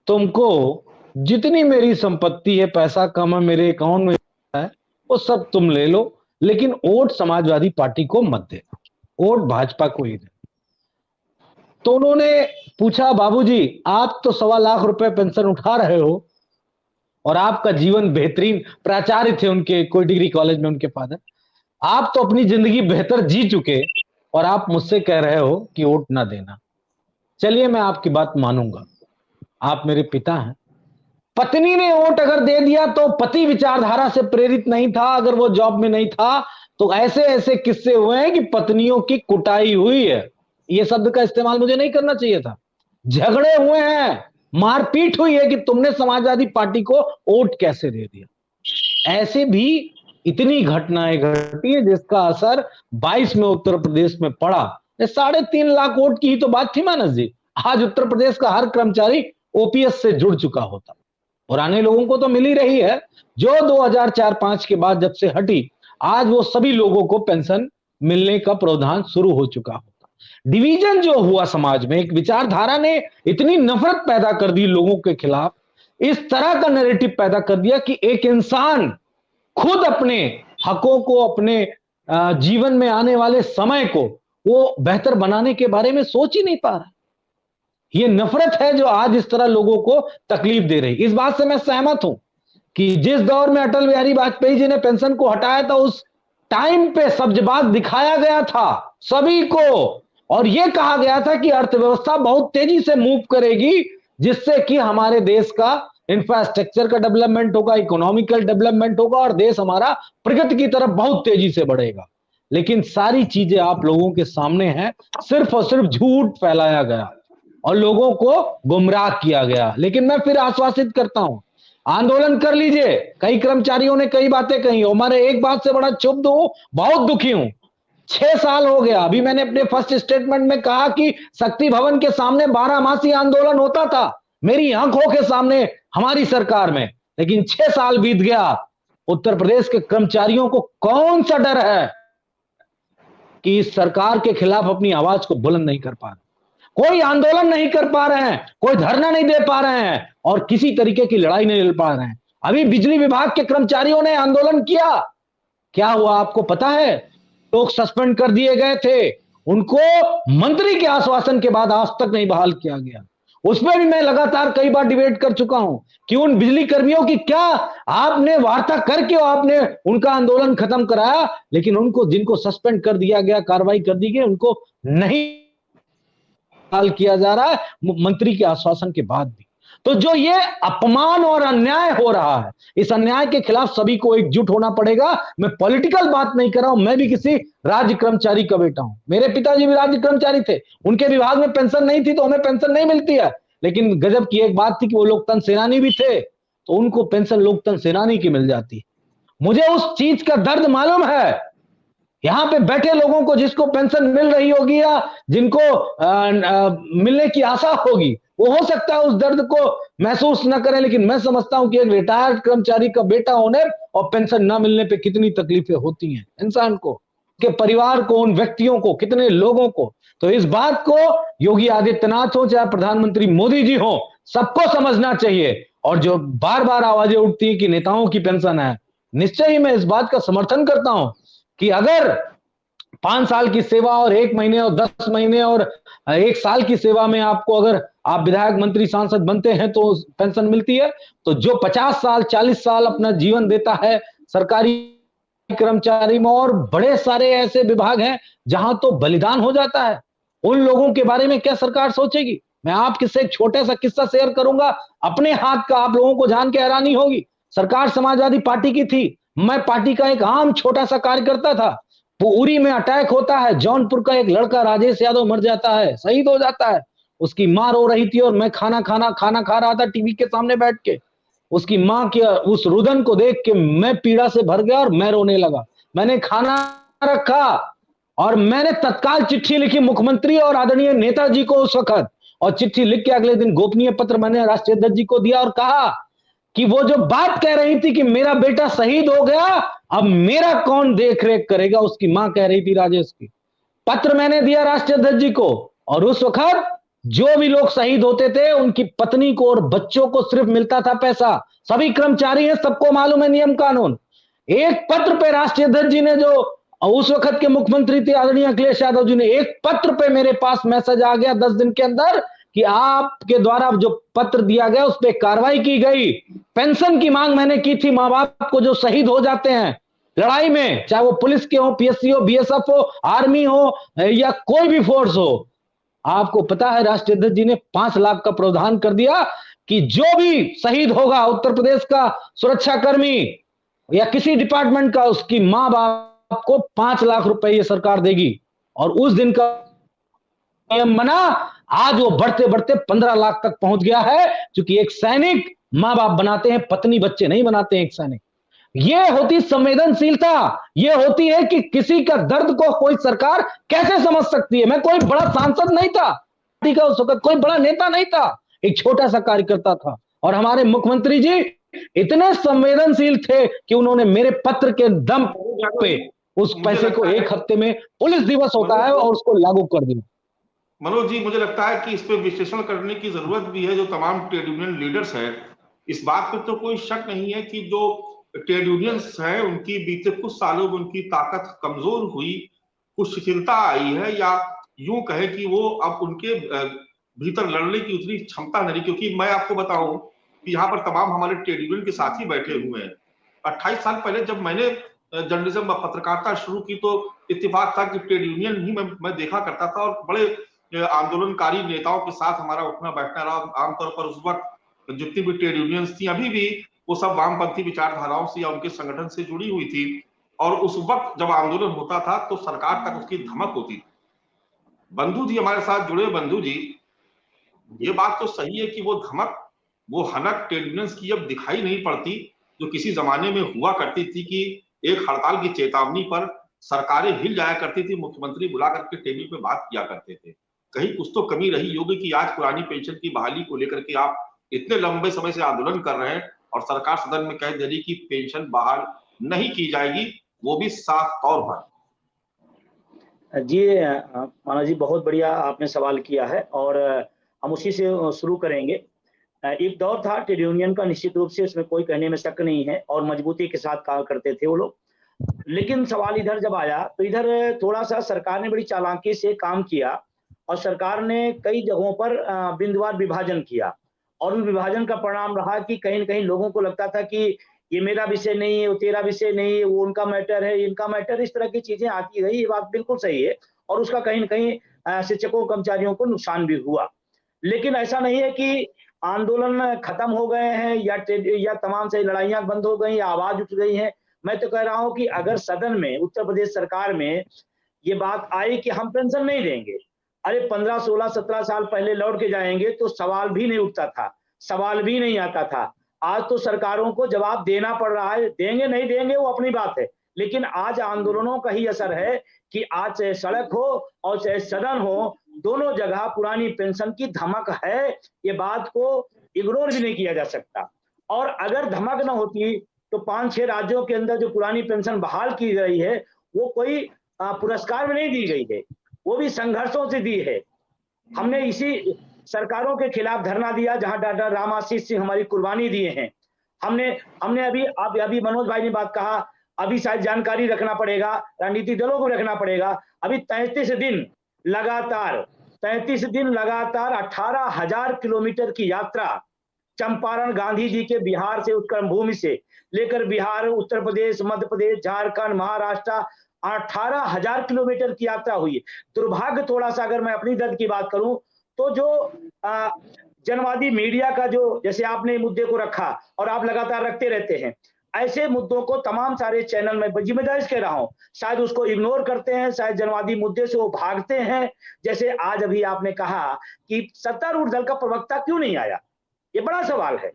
तुमको जितनी मेरी संपत्ति है, पैसा कम है, मेरे अकाउंट में है, वो सब तुम ले लो, लेकिन वोट समाजवादी पार्टी को मत देना, वोट भाजपा को ही देना। तो उन्होंने पूछा, बाबूजी आप तो 1.25 लाख रुपए पेंशन उठा रहे हो और आपका जीवन बेहतरीन, प्राचार्य थे उनके कोई डिग्री कॉलेज में उनके फादर, आप तो अपनी जिंदगी बेहतर जी चुके और आप मुझसे कह रहे हो कि वोट ना देना। चलिए मैं आपकी बात मानूंगा, आप मेरे पिता हैं। पत्नी ने वोट अगर दे दिया तो पति विचारधारा से प्रेरित नहीं था, अगर वो जॉब में नहीं था, तो ऐसे ऐसे किस्से हुए हैं कि पत्नियों की कुटाई हुई है। ये शब्द का इस्तेमाल मुझे नहीं करना चाहिए था। झगड़े हुए हैं, मारपीट हुई है कि तुमने समाजवादी पार्टी को वोट कैसे दे दिया। ऐसे भी इतनी घटनाएं घटी है जिसका असर 22 में उत्तर प्रदेश में पड़ा। 3.5 लाख वोट की ही तो बात थी मानस जी। आज उत्तर प्रदेश का हर कर्मचारी ओपीएस से जुड़ चुका होता। पुराने लोगों को तो मिल ही रही है, जो 2004-05 के बाद जब से हटी, आज वो सभी लोगों को पेंशन मिलने का प्रावधान शुरू हो चुका होता। डिवीजन जो हुआ समाज में, एक विचारधारा ने इतनी नफरत पैदा कर दी लोगों के खिलाफ, इस तरह का नैरेटिव पैदा कर दिया कि एक इंसान खुद अपने हकों को, अपने जीवन में आने वाले समय को वो बेहतर बनाने के बारे में सोच ही नहीं पा रहा। ये नफरत है जो आज इस तरह लोगों को तकलीफ दे रही। इस बात से मैं सहमत हूं कि जिस दौर में अटल बिहारी वाजपेयी जी ने पेंशन को हटाया था, उस टाइम पे सब्जबाग दिखाया गया था सभी को, और यह कहा गया था कि अर्थव्यवस्था बहुत तेजी से मूव करेगी, जिससे कि हमारे देश का इंफ्रास्ट्रक्चर का डेवलपमेंट होगा, इकोनॉमिकल डेवलपमेंट होगा और देश हमारा प्रगति की तरफ बहुत तेजी से बढ़ेगा। लेकिन सारी चीजें आप लोगों के सामने हैं, सिर्फ और सिर्फ झूठ फैलाया गया और लोगों को गुमराह किया गया। लेकिन मैं फिर आश्वासित करता हूं, आंदोलन कर लीजिए। कई कर्मचारियों ने कई बातें कही, हमारे एक बात से बड़ा क्षुब्ध हूं, बहुत दुखी हूं। 6 साल हो गया। अभी मैंने अपने फर्स्ट स्टेटमेंट में कहा कि शक्ति भवन के सामने 12 मासी आंदोलन होता था मेरी आंखों के सामने हमारी सरकार में, लेकिन 6 साल बीत गया। उत्तर प्रदेश के कर्मचारियों को कौन सा डर है कि इस सरकार के खिलाफ अपनी आवाज को बुलंद नहीं कर पा रहे, कोई आंदोलन नहीं कर पा रहे हैं, कोई धरना नहीं दे पा रहे हैं और किसी तरीके की लड़ाई नहीं लड़ पा रहे हैं। अभी बिजली विभाग के कर्मचारियों ने आंदोलन किया, क्या हुआ आपको पता है? लोग सस्पेंड कर दिए गए थे, उनको मंत्री के आश्वासन के बाद आज तक नहीं बहाल किया गया। उसमें भी मैं लगातार कई बार डिबेट कर चुका हूं कि उन बिजली कर्मियों की क्या आपने वार्ता करके आपने उनका आंदोलन खत्म कराया, लेकिन उनको जिनको सस्पेंड कर दिया गया, कार्रवाई कर दी गई, उनको नहीं बहाल किया जा रहा है मंत्री के आश्वासन के बाद भी। तो जो ये अपमान और अन्याय हो रहा है, इस अन्याय के खिलाफ सभी को एकजुट होना पड़ेगा। मैं पॉलिटिकल बात नहीं कर रहा हूं, मैं भी किसी राज्य कर्मचारी का बेटा हूं, मेरे पिताजी भी राज्य कर्मचारी थे, उनके विभाग में पेंशन नहीं थी तो हमें पेंशन नहीं मिलती है। लेकिन गजब की एक बात थी कि वो लोकतंत्र सेनानी भी थे, तो उनको पेंशन लोकतंत्र सेनानी की मिल जाती। मुझे उस चीज का दर्द मालूम है। यहां पे बैठे लोगों को जिसको पेंशन मिल रही होगी या जिनको मिलने की आशा होगी, वो हो सकता है उस दर्द को महसूस न करें, लेकिन मैं समझता हूं कि एक रिटायर्ड कर्मचारी का बेटा होने और पेंशन न मिलने पे कितनी तकलीफें होती हैं इंसान को, के परिवार को, उन व्यक्तियों को, कितने लोगों को। तो इस बात को योगी आदित्यनाथ हो चाहे प्रधानमंत्री मोदी जी हो, सबको समझना चाहिए। और जो बार बार आवाजें उठती है कि नेताओं की पेंशन है, निश्चय ही मैं इस बात का समर्थन करता हूं कि अगर 5 साल की सेवा और 1 महीने और 10 महीने और 1 साल की सेवा में आपको अगर आप विधायक, मंत्री, सांसद बनते हैं तो पेंशन मिलती है, तो जो 50 साल 40 साल अपना जीवन देता है सरकारी कर्मचारी में, और बड़े सारे ऐसे विभाग हैं जहां तो बलिदान हो जाता है, उन लोगों के बारे में क्या सरकार सोचेगी? मैं आपके से एक छोटा सा किस्सा शेयर करूंगा अपने हाथ का, आप लोगों को जान के हैरानी होगी। सरकार समाजवादी पार्टी की थी, मैं पार्टी का एक आम छोटा सा कार्यकर्ता था। उरी में अटैक होता है, जौनपुर का एक लड़का राजेश यादव मर जाता है, शहीद हो जाता है। उसकी मां रो रही थी और मैं खाना खा रहा था टीवी के सामने बैठ के। उसकी मां के उस रुदन को देख के मैं पीड़ा से भर गया और मैं रोने लगा। मैंने खाना रखा और मैंने तत्काल चिट्ठी लिखी मुख्यमंत्री और आदरणीय नेताजी को उस वक्त, और चिट्ठी लिख के अगले दिन गोपनीय पत्र मैंने राष्ट्रीय अध्यक्ष जी को दिया और कहा कि वो जो बात कह रही थी कि मेरा बेटा शहीद हो गया, अब मेरा कौन देख रेख करेगा, उसकी मां कह रही थी राजेश की। पत्र मैंने दिया राष्ट्रीय अध्यक्ष जी को, और उस वक्त जो भी लोग शहीद होते थे उनकी पत्नी को और बच्चों को सिर्फ मिलता था पैसा। सभी कर्मचारी हैं, सबको मालूम है नियम कानून। एक पत्र पे राष्ट्रीय अध्यक्ष जी ने, जो उस वक्त के मुख्यमंत्री थे आदरणीय अखिलेश यादव जी ने, एक पत्र पे मेरे पास मैसेज आ गया 10 दिन के अंदर कि आपके द्वारा जो पत्र दिया गया उस पर कार्रवाई की गई। पेंशन की मांग मैंने की थी मां बाप को जो शहीद हो जाते हैं लड़ाई में, चाहे वो पुलिस के हो, पीएससी हो, बीएसएफ हो, आर्मी हो या कोई भी फोर्स हो। आपको पता है राष्ट्रीय अध्यक्ष जी ने 5 लाख का प्रावधान कर दिया कि जो भी शहीद होगा उत्तर प्रदेश का सुरक्षाकर्मी या किसी डिपार्टमेंट का, उसकी मां बाप को 5 लाख रुपए ये सरकार देगी। और उस दिन का नियम बना, आज वो बढ़ते बढ़ते 15 लाख तक पहुंच गया है, क्योंकि एक सैनिक मां बाप बनाते हैं, पत्नी बच्चे नहीं बनाते हैं एक सैनिक। ये होती संवेदनशीलता, ये होती है कि किसी का दर्द को कोई सरकार कैसे समझ सकती है। मैं कोई बड़ा सांसद नहीं था, पार्टी का उस वक्त कोई बड़ा नेता नहीं था, एक छोटा सा कार्यकर्ता था, और हमारे मुख्यमंत्री जी इतने संवेदनशील थे कि उन्होंने मेरे पत्र के दम पे उस पैसे को 1 हफ्ते में पुलिस दिवस होता है और उसको लागू कर दिया। मनोज जी, मुझे लगता है कि इस पे विश्लेषण करने की जरूरत भी है। जो तमाम ट्रेड यूनियन लीडर्स हैं, इस बात पे तो कोई शक नहीं है कि जो ट्रेड यूनियंस हैं उनकी बीते कुछ सालों में उनकी ताकत कमजोर हुई, कुछ शिथिलता आई है, या यूं कहे कि वो अब उनके भीतर लड़ने की उतनी क्षमता नहीं। क्योंकि मैं आपको बताऊं कि यहाँ पर तमाम हमारे ट्रेड यूनियन के साथी बैठे हुए हैं। 28 साल पहले जब मैंने जर्नलिज्म व पत्रकारिता शुरू की तो इत्तेफाक था कि ट्रेड यूनियन ही मैं देखा करता था और बड़े आंदोलनकारी नेताओं के साथ हमारा उठना बैठना रहा। आमतौर पर उस वक्त जितनी भी ट्रेड यूनियंस थी, अभी भी वो सब वामपंथी विचारधाराओं से या उनके संगठन से जुड़ी हुई थी, और उस वक्त जब आंदोलन होता था तो सरकार तक उसकी धमक होती थी। बंधु जी हमारे साथ जुड़े। बंधु जी, ये बात तो सही है कि वो धमक, वो हनक ट्रेड यूनियंस की अब दिखाई नहीं पड़ती जो किसी जमाने में हुआ करती थी कि एक हड़ताल की चेतावनी पर सरकारें हिल जाया करती थी, मुख्यमंत्री बुला करके टेबल पे बात किया करते थे। कहीं कुछ तो कमी रही होगी कि आज पुरानी पेंशन की बहाली को लेकर के आप इतने लंबे समय से आंदोलन कर रहे हैं और सरकार सदन में कह दे रही कि पेंशन बहाल नहीं की जाएगी, वो भी साफ तौर पर। जी माना जी, बहुत बढ़िया आपने सवाल किया है और हम उसी से शुरू करेंगे। एक दौर था ट्रेड यूनियन का, निश्चित रूप से उसमें कोई कहने में शक नहीं है और मजबूती के साथ काम करते थे वो लोग। लेकिन सवाल इधर जब आया तो इधर थोड़ा सा सरकार ने बड़ी चालाकी से काम किया और सरकार ने कई जगहों पर बिंदुवार विभाजन किया और उन विभाजन का परिणाम रहा कि कहीं न कहीं लोगों को लगता था कि ये मेरा विषय नहीं है, वो तेरा विषय नहीं है, वो उनका मैटर है, इनका मैटर, इस तरह की चीजें आती रही। ये बात बिल्कुल सही है और उसका कहीं न कहीं शिक्षकों, कर्मचारियों को नुकसान भी हुआ। लेकिन ऐसा नहीं है कि आंदोलन खत्म हो गए हैं या तमाम से लड़ाइयाँ बंद हो गई या आवाज उठ गई है। मैं तो कह रहा हूँ कि अगर सदन में, उत्तर प्रदेश सरकार में ये बात आई कि हम पेंशन नहीं देंगे, अरे 15, 16, 17 साल पहले लौट के जाएंगे तो सवाल भी नहीं उठता था, सवाल भी नहीं आता था। आज तो सरकारों को जवाब देना पड़ रहा है। देंगे नहीं देंगे वो अपनी बात है, लेकिन आज आंदोलनों का ही असर है कि आज चाहे सड़क हो और चाहे सदन हो, दोनों जगह पुरानी पेंशन की धमक है। ये बात को इग्नोर भी नहीं किया जा सकता। और अगर धमक न होती तो 5-6 राज्यों के अंदर जो पुरानी पेंशन बहाल की गई है वो कोई पुरस्कार में नहीं दी गई है, वो भी संघर्षों से दी है। हमने इसी सरकारों के खिलाफ धरना दिया जहां डॉक्टर राम आशीष सिंह हमारी कुर्बानी दिए हैं। हमने अभी मनोज भाई ने बात कहा, अभी शायद जानकारी रखना पड़ेगा, राजनीतिक दलों को रखना पड़ेगा। अभी 33 दिन लगातार 18,000 किलोमीटर की यात्रा चंपारण गांधी जी के बिहार से, उत्क्रम भूमि से लेकर बिहार, उत्तर प्रदेश, मध्य प्रदेश, झारखंड, महाराष्ट्र, 18,000 किलोमीटर की यात्रा हुई है। दुर्भाग्य थोड़ा सा, अगर मैं अपनी दर्द की बात करूं तो जो जनवादी मीडिया का जो, जैसे आपने मुद्दे को रखा और आप लगातार रखते रहते हैं, ऐसे मुद्दों को तमाम सारे चैनल में जिम्मेदारी से कह रहा हूं, शायद उसको इग्नोर करते हैं, शायद जनवादी मुद्दे से वो भागते हैं। जैसे आज अभी आपने कहा कि सत्तारूढ़ दल का प्रवक्ता क्यों नहीं आया, ये बड़ा सवाल है,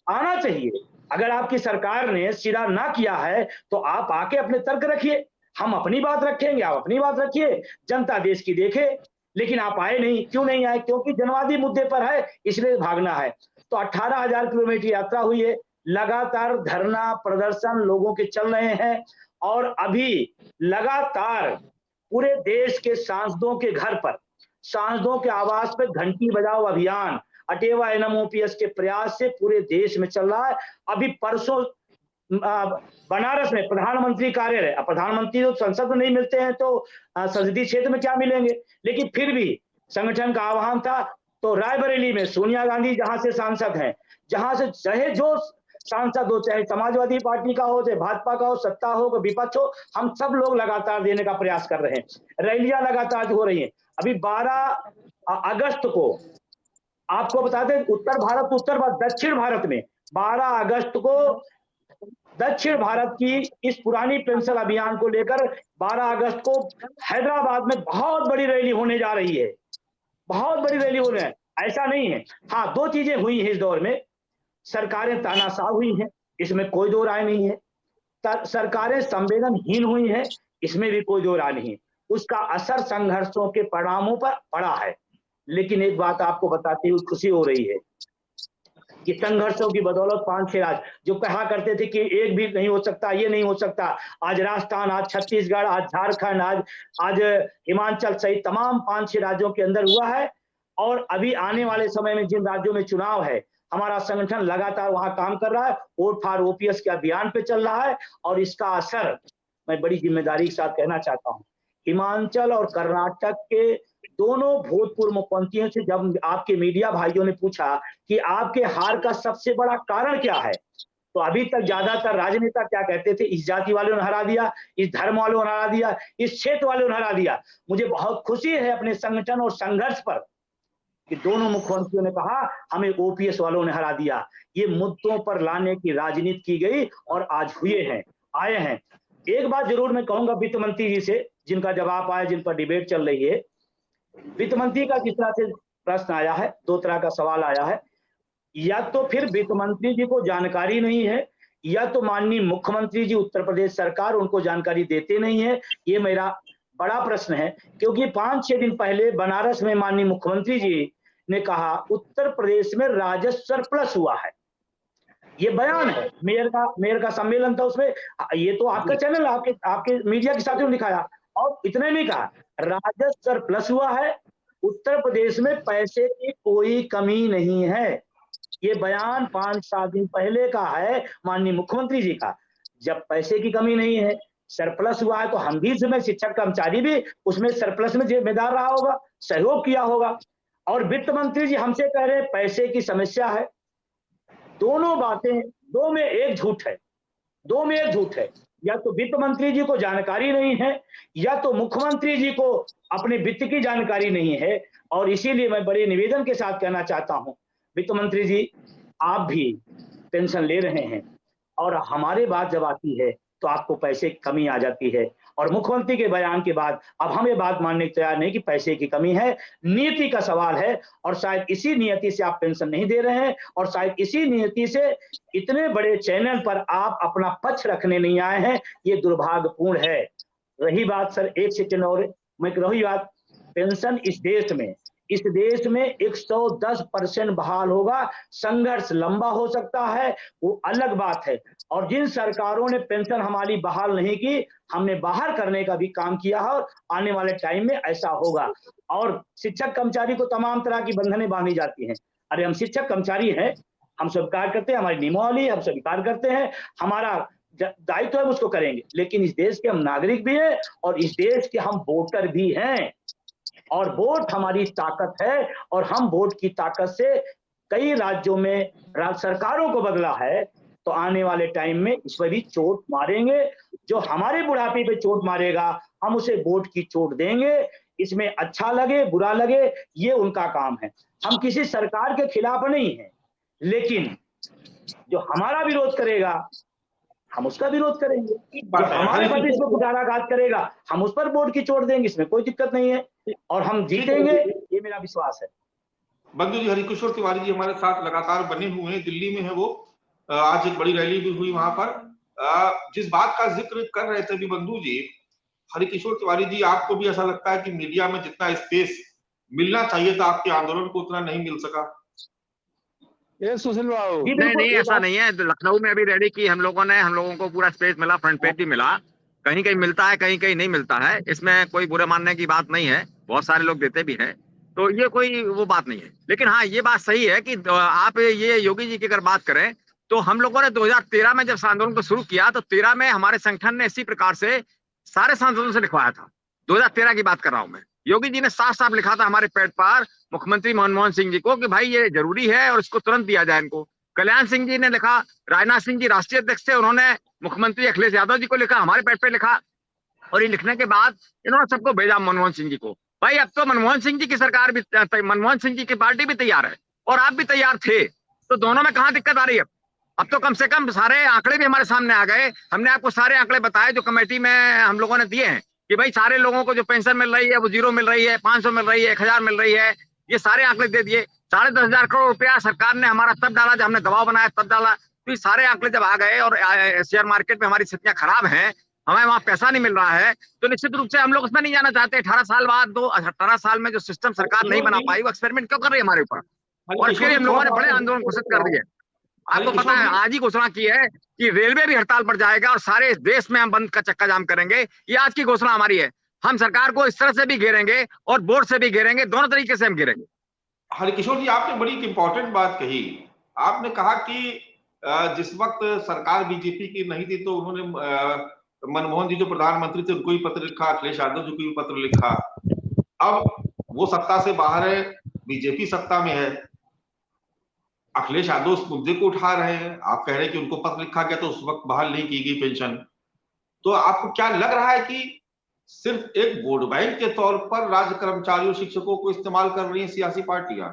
आना चाहिए। अगर आपकी सरकार ने सिरा ना किया है तो आप आके अपने तर्क रखिए, हम अपनी बात रखेंगे, आप अपनी बात रखिए, जनता देश की देखे। लेकिन आप आए नहीं, क्यों नहीं आए? क्योंकि जनवादी मुद्दे पर है, इसलिए भागना है। तो 18,000 किलोमीटर यात्रा हुई है, लगातार धरना प्रदर्शन लोगों के चल रहे हैं और अभी लगातार पूरे देश के सांसदों के घर पर, सांसदों के आवास पर घंटी बजाओ अभियान अटेवा एनएमओपीएस के प्रयास से पूरे देश में चल रहा है। अभी परसों बनारस में प्रधानमंत्री कार्यालय, प्रधानमंत्री तो संसद में नहीं मिलते हैं तो संसदीय क्षेत्र में क्या मिलेंगे, लेकिन फिर भी संगठन का आह्वान था। तो रायबरेली में सोनिया गांधी जहां से सांसद हैं, जहां से चाहे जो सांसद हो, चाहे समाजवादी पार्टी का हो, चाहे भाजपा का हो, सत्ता हो, विपक्ष हो, हम सब लोग लगातार देने का प्रयास कर रहे हैं। रैलियां लगातार हो रही हैं। अभी 12 अगस्त को आपको बता दें, दक्षिण भारत में 12 अगस्त को दक्षिण भारत की इस पुरानी पेंशन अभियान को लेकर 12 अगस्त को हैदराबाद में बहुत बड़ी रैली होने जा रही है, बहुत बड़ी रैली होने है। ऐसा नहीं है। हाँ, 2 चीजें हुई हैं इस दौर में, सरकारें तानाशाह हुई हैं, इसमें कोई दो राय नहीं है। सरकारें संवेदनहीन हुई हैं, इसमें भी कोई दो राय नहीं है। उसका असर संघर्षों के परिणामों पर पड़ा है। लेकिन एक बात आपको बताते हुए खुशी हो रही है कि संघर्षों की बदौलत 5-6 राज्य जो कहा करते थे कि एक भी नहीं हो सकता, ये नहीं हो सकता, आज राजस्थान, आज छत्तीसगढ़, आज झारखंड, आज हिमाचल सहित तमाम 5-6 राज्यों के अंदर हुआ है। और अभी आने वाले समय में जिन राज्यों में चुनाव है, हमारा संगठन लगातार वहां काम कर रहा है, वोट फॉर ओपीएस के अभियान पे चल रहा है। और इसका असर मैं बड़ी जिम्मेदारी के साथ कहना चाहता हूं, हिमाचल और कर्नाटक के दोनों भूतपूर्व मुख्यमंत्रियों से जब आपके मीडिया भाइयों ने पूछा कि आपके हार का सबसे बड़ा कारण क्या है, तो अभी तक ज्यादातर राजनेता क्या कहते थे, इस जाति वालों ने हरा दिया, इस धर्म वालों ने हरा दिया, इस क्षेत्र वालों ने हरा दिया। मुझे बहुत खुशी है अपने संगठन और संघर्ष पर कि दोनों मुख्यमंत्रियों ने कहा हमें ओपीएस वालों ने हरा दिया। ये मुद्दों पर लाने की राजनीति की गई और आज आए हैं। एक बात जरूर मैं कहूंगा वित्त मंत्री जी से, जिनका जवाब आया, जिन पर डिबेट चल रही है। वित्त मंत्री का जिस तरह से प्रश्न आया है, दो तरह का सवाल आया है, या तो फिर वित्त मंत्री जी को जानकारी नहीं है, या तो माननीय मुख्यमंत्री जी उत्तर प्रदेश सरकार उनको जानकारी देते नहीं है। ये मेरा बड़ा प्रश्न है, क्योंकि 5-6 दिन पहले बनारस में माननीय मुख्यमंत्री जी ने कहा उत्तर प्रदेश में राजस्व सरप्लस हुआ है। ये बयान है, मेयर का सम्मेलन था, उसमें ये तो आपका चैनल, आपके मीडिया के साथियों ने दिखाया, और इतने नहीं कहा राजस्व सरप्लस हुआ है, उत्तर प्रदेश में पैसे की कोई कमी नहीं है। ये बयान 5-7 दिन पहले का है माननीय मुख्यमंत्री जी का। जब पैसे की कमी नहीं है, सरप्लस हुआ है, तो हम भी इसमें शिक्षक कर्मचारी भी उसमें सरप्लस में जिम्मेदार रहा होगा, सहयोग किया होगा। और वित्त मंत्री जी हमसे कह रहे हैं पैसे की समस्या है। दोनों बातें, दो में एक झूठ है। या तो वित्त मंत्री जी को जानकारी नहीं है, या तो मुख्यमंत्री जी को अपने वित्त की जानकारी नहीं है। और इसीलिए मैं बड़े निवेदन के साथ कहना चाहता हूं, वित्त मंत्री जी आप भी पेंशन ले रहे हैं, और हमारे बात जब आती है तो आपको पैसे की कमी आ जाती है। और मुख्यमंत्री के बयान के बाद अब हम ये बात मानने को तैयार नहीं कि पैसे की कमी है, नीति का सवाल है। और शायद इसी नियति से आप पेंशन नहीं दे रहे हैं, और शायद इसी नियति से इतने बड़े चैनल पर आप अपना पक्ष रखने नहीं आए हैं। ये दुर्भाग्यपूर्ण है। रही बात सर, एक सेकंड और, रही बात पेंशन, इस देश में 110% बहाल होगा। संघर्ष लंबा हो सकता है, वो अलग बात है। और जिन सरकारों ने पेंशन हमारी बहाल नहीं की, हमने बाहर करने का भी काम किया है, और आने वाले टाइम में ऐसा होगा। और शिक्षक कर्मचारी को तमाम तरह की बंधनें बांधी जाती हैं। अरे हम शिक्षक कर्मचारी हैं, हम स्वीकार करते हैं, हमारी नियमावली हम स्वीकार करते हैं, हमारा दायित्व है, उसको करेंगे। लेकिन इस देश के हम नागरिक भी हैं, और इस देश के हम वोटर भी हैं, और वोट हमारी ताकत है। और हम वोट की ताकत से कई राज्यों में सरकारों को बदला है, तो आने वाले टाइम में इस पर भी चोट मारेंगे। जो हमारे बुढ़ापे पे चोट मारेगा, हम उसे वोट की चोट देंगे। इसमें अच्छा लगे बुरा लगे, ये उनका काम है। हम किसी सरकार के खिलाफ नहीं है, लेकिन जो हमारा विरोध करेगा हम उसका विरोध करेंगे, जो हमारे प्रति इसको कुठाराघात करेगा हम उस पर वोट की चोट देंगे। इसमें कोई दिक्कत नहीं है, और हम जीतेंगे, ये मेरा विश्वास है। बंधु जी, हरिकिशोर तिवारी जी हमारे साथ लगातार बने हुए हैं, दिल्ली में है वो, आज एक बड़ी रैली भी हुई वहां पर। जिस बात का जिक्र कर रहे थे भी बंधु जी, हरिकिशोर तिवारी जी, आपको भी ऐसा लगता है कि मीडिया में जितना स्पेस मिलना चाहिए था आपके आंदोलन को, उतना नहीं मिल सका? ये सुशील बाबू, नहीं, ऐसा नहीं है। लखनऊ में अभी रैली की हम लोगों को पूरा स्पेस मिला, फ्रंट पेज भी मिला। कहीं कहीं मिलता है, कहीं कहीं नहीं मिलता है। इसमें कोई बुरे मानने की बात नहीं है, बहुत सारे लोग देते भी हैं, तो ये कोई वो बात नहीं है। लेकिन हाँ, ये बात सही है कि आप ये योगी जी की अगर बात करें, तो हम लोगों ने 2013 में जब आंदोलन को शुरू किया, तो 13 में हमारे संगठन ने इसी प्रकार से सारे सांसदों से लिखवाया था। 2013 की बात कर रहा हूं मैं। योगी जी ने साफ साफ लिखा था हमारे पेड पर मुख्यमंत्री मनमोहन सिंह जी को कि भाई ये जरूरी है और इसको तुरंत दिया जाए इनको। कल्याण सिंह जी ने लिखा, राजनाथ सिंह जी राष्ट्रीय अध्यक्ष थे, उन्होंने मुख्यमंत्री अखिलेश यादव जी को लिखा, हमारे पेड पे लिखा, और ये लिखने के बाद इन्होंने सबको भेजा मनमोहन सिंह जी को। भाई अब तो मनमोहन सिंह जी की सरकार भी, मनमोहन सिंह जी की पार्टी भी तैयार है, और आप भी तैयार थे, तो दोनों में कहाँ दिक्कत आ रही है? अब तो कम से कम सारे आंकड़े भी हमारे सामने आ गए। हमने आपको सारे आंकड़े बताए जो कमेटी में हम लोगों ने दिए हैं कि भाई सारे लोगों को जो पेंशन मिल रही है वो 0 मिल रही है, 500 मिल रही है, 1000 मिल रही है, ये सारे आंकड़े दे दिए। 10,500 करोड़ रुपया सरकार ने हमारा तब डाला जब हमने दबाव बनाया, तब डाला। तो ये सारे आंकड़े जब आ गए और शेयर मार्केट में हमारी स्थितियां खराब हैं, हमें वहां पैसा नहीं मिल रहा है, तो निश्चित रूप से हम लोग उसमें नहीं जाना चाहते। 18 साल बाद 18 साल में जो सिस्टम सरकार नहीं बना पाई, वो एक्सपेरिमेंट क्यों कर रही है हमारे ऊपर? और इसके लिए हम लोगों ने बड़े आंदोलन घोषित कर दिए। आपको पता है आज ही घोषणा की है कि रेलवे भी हड़ताल पर जाएगा और सारे देश में हम बंद का चक्का जाम करेंगे। ये आज की घोषणा हमारी है। हम सरकार को इस तरह से भी घेरेंगे और बोर्ड से भी घेरेंगे, दोनों तरीके से हम घेरेंगे। हरिकिशोर जी, आपने बड़ी इंपॉर्टेंट बात कही। आपने कहा कि जिस वक्त सरकार बीजेपी की नहीं थी, तो उन्होंने मनमोहन जी जो प्रधानमंत्री थे उनको भी पत्र लिखा, अखिलेश यादव जी को भी पत्र लिखा। अब वो सत्ता से बाहर है, बीजेपी सत्ता में है। अखिलेश यादव उस मुद्दे को उठा रहे हैं, आप कह रहे हैं कि उनको पत्र लिखा गया तो उस वक्त बहाल नहीं की गई पेंशन। तो आपको क्या लग रहा है कि सिर्फ एक वोट बैंक के तौर पर राज्य कर्मचारियों शिक्षकों को इस्तेमाल कर रही हैं सियासी पार्टियां?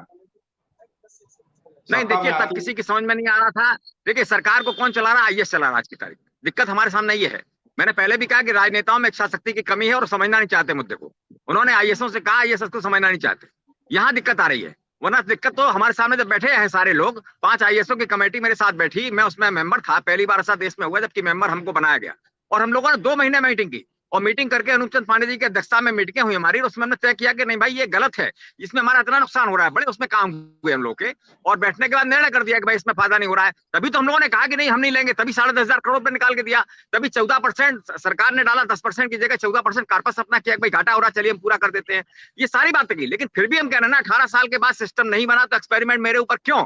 नहीं, देखिए तब किसी की समझ में नहीं आ रहा था। देखिए सरकार को कौन चला रहा है? आईएएस चला रहा है आज की तारीख में। दिक्कत हमारे सामने ये है, मैंने पहले भी कहा कि राजनेताओं में इच्छा शक्ति की कमी है और समझना नहीं चाहते मुद्दे को। उन्होंने आईएएसओं से कहा, आईएएस को समझना नहीं चाहते, यहाँ दिक्कत आ रही है। वरना दिक्कत तो हमारे सामने जब बैठे हैं सारे लोग, 5 आईएएसओं की कमेटी मेरे साथ बैठी, मैं उसमें मेंबर था, पहली बार ऐसा देश में हुआ जबकि मेंबर हमको बनाया गया, और हम लोगों ने 2 महीने मीटिंग की, और मीटिंग करके अनूपचंद पांडे जी की अध्यक्षता में मीटिंगें हुई हमारी, और उसमें हमने तय किया कि नहीं भाई ये गलत है, इसमें हमारा इतना नुकसान हो रहा है, बड़े उसमें काम हुए हम लोग के, और बैठने के बाद निर्णय कर दिया कि भाई इसमें फायदा नहीं हो रहा है। तभी तो हम लोगों ने कहा कि नहीं हम नहीं लेंगे, तभी 10,500 करोड़ रुपए निकाल के दिया, तभी 14% सरकार ने डाला, 10% की जगह 14% कार्पस अपना किया, भाई घाटा हो रहा, चलिए हम पूरा कर देते हैं, ये सारी बातें की। लेकिन फिर भी हम कह रहे हैं ना, 18 साल के बाद सिस्टम नहीं बना तो एक्सपेरिमेंट मेरे ऊपर क्यों?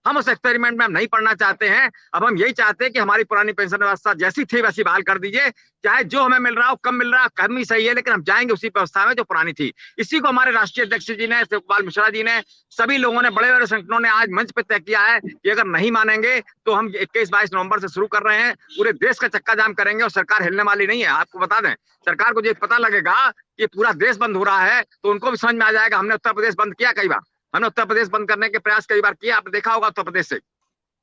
हम उस एक्सपेरिमेंट में हम नहीं पढ़ना चाहते हैं। अब हम यही चाहते हैं कि हमारी पुरानी पेंशन व्यवस्था जैसी थी वैसी बहाल कर दीजिए, चाहे जो हमें मिल रहा हो, कम मिल रहा हो, कम ही सही है, लेकिन हम जाएंगे उसी व्यवस्था में जो पुरानी थी। इसी को हमारे राष्ट्रीय अध्यक्ष जी ने, शिवपाल मिश्रा जी ने, सभी लोगों ने, बड़े बड़े संगठनों ने आज मंच पे तय किया है कि अगर नहीं मानेंगे तो हम 21-22 नवंबर से शुरू कर रहे हैं, पूरे देश का चक्का जाम करेंगे, और सरकार हिलने वाली नहीं है। आपको बता दें, सरकार को जो पता लगेगा कि पूरा देश बंद हो रहा है तो उनको भी समझ में आ जाएगा। हमने उत्तर प्रदेश बंद किया कई बार, हमने उत्तर प्रदेश बंद करने के प्रयास कई बार किया, आपने देखा होगा उत्तर प्रदेश से।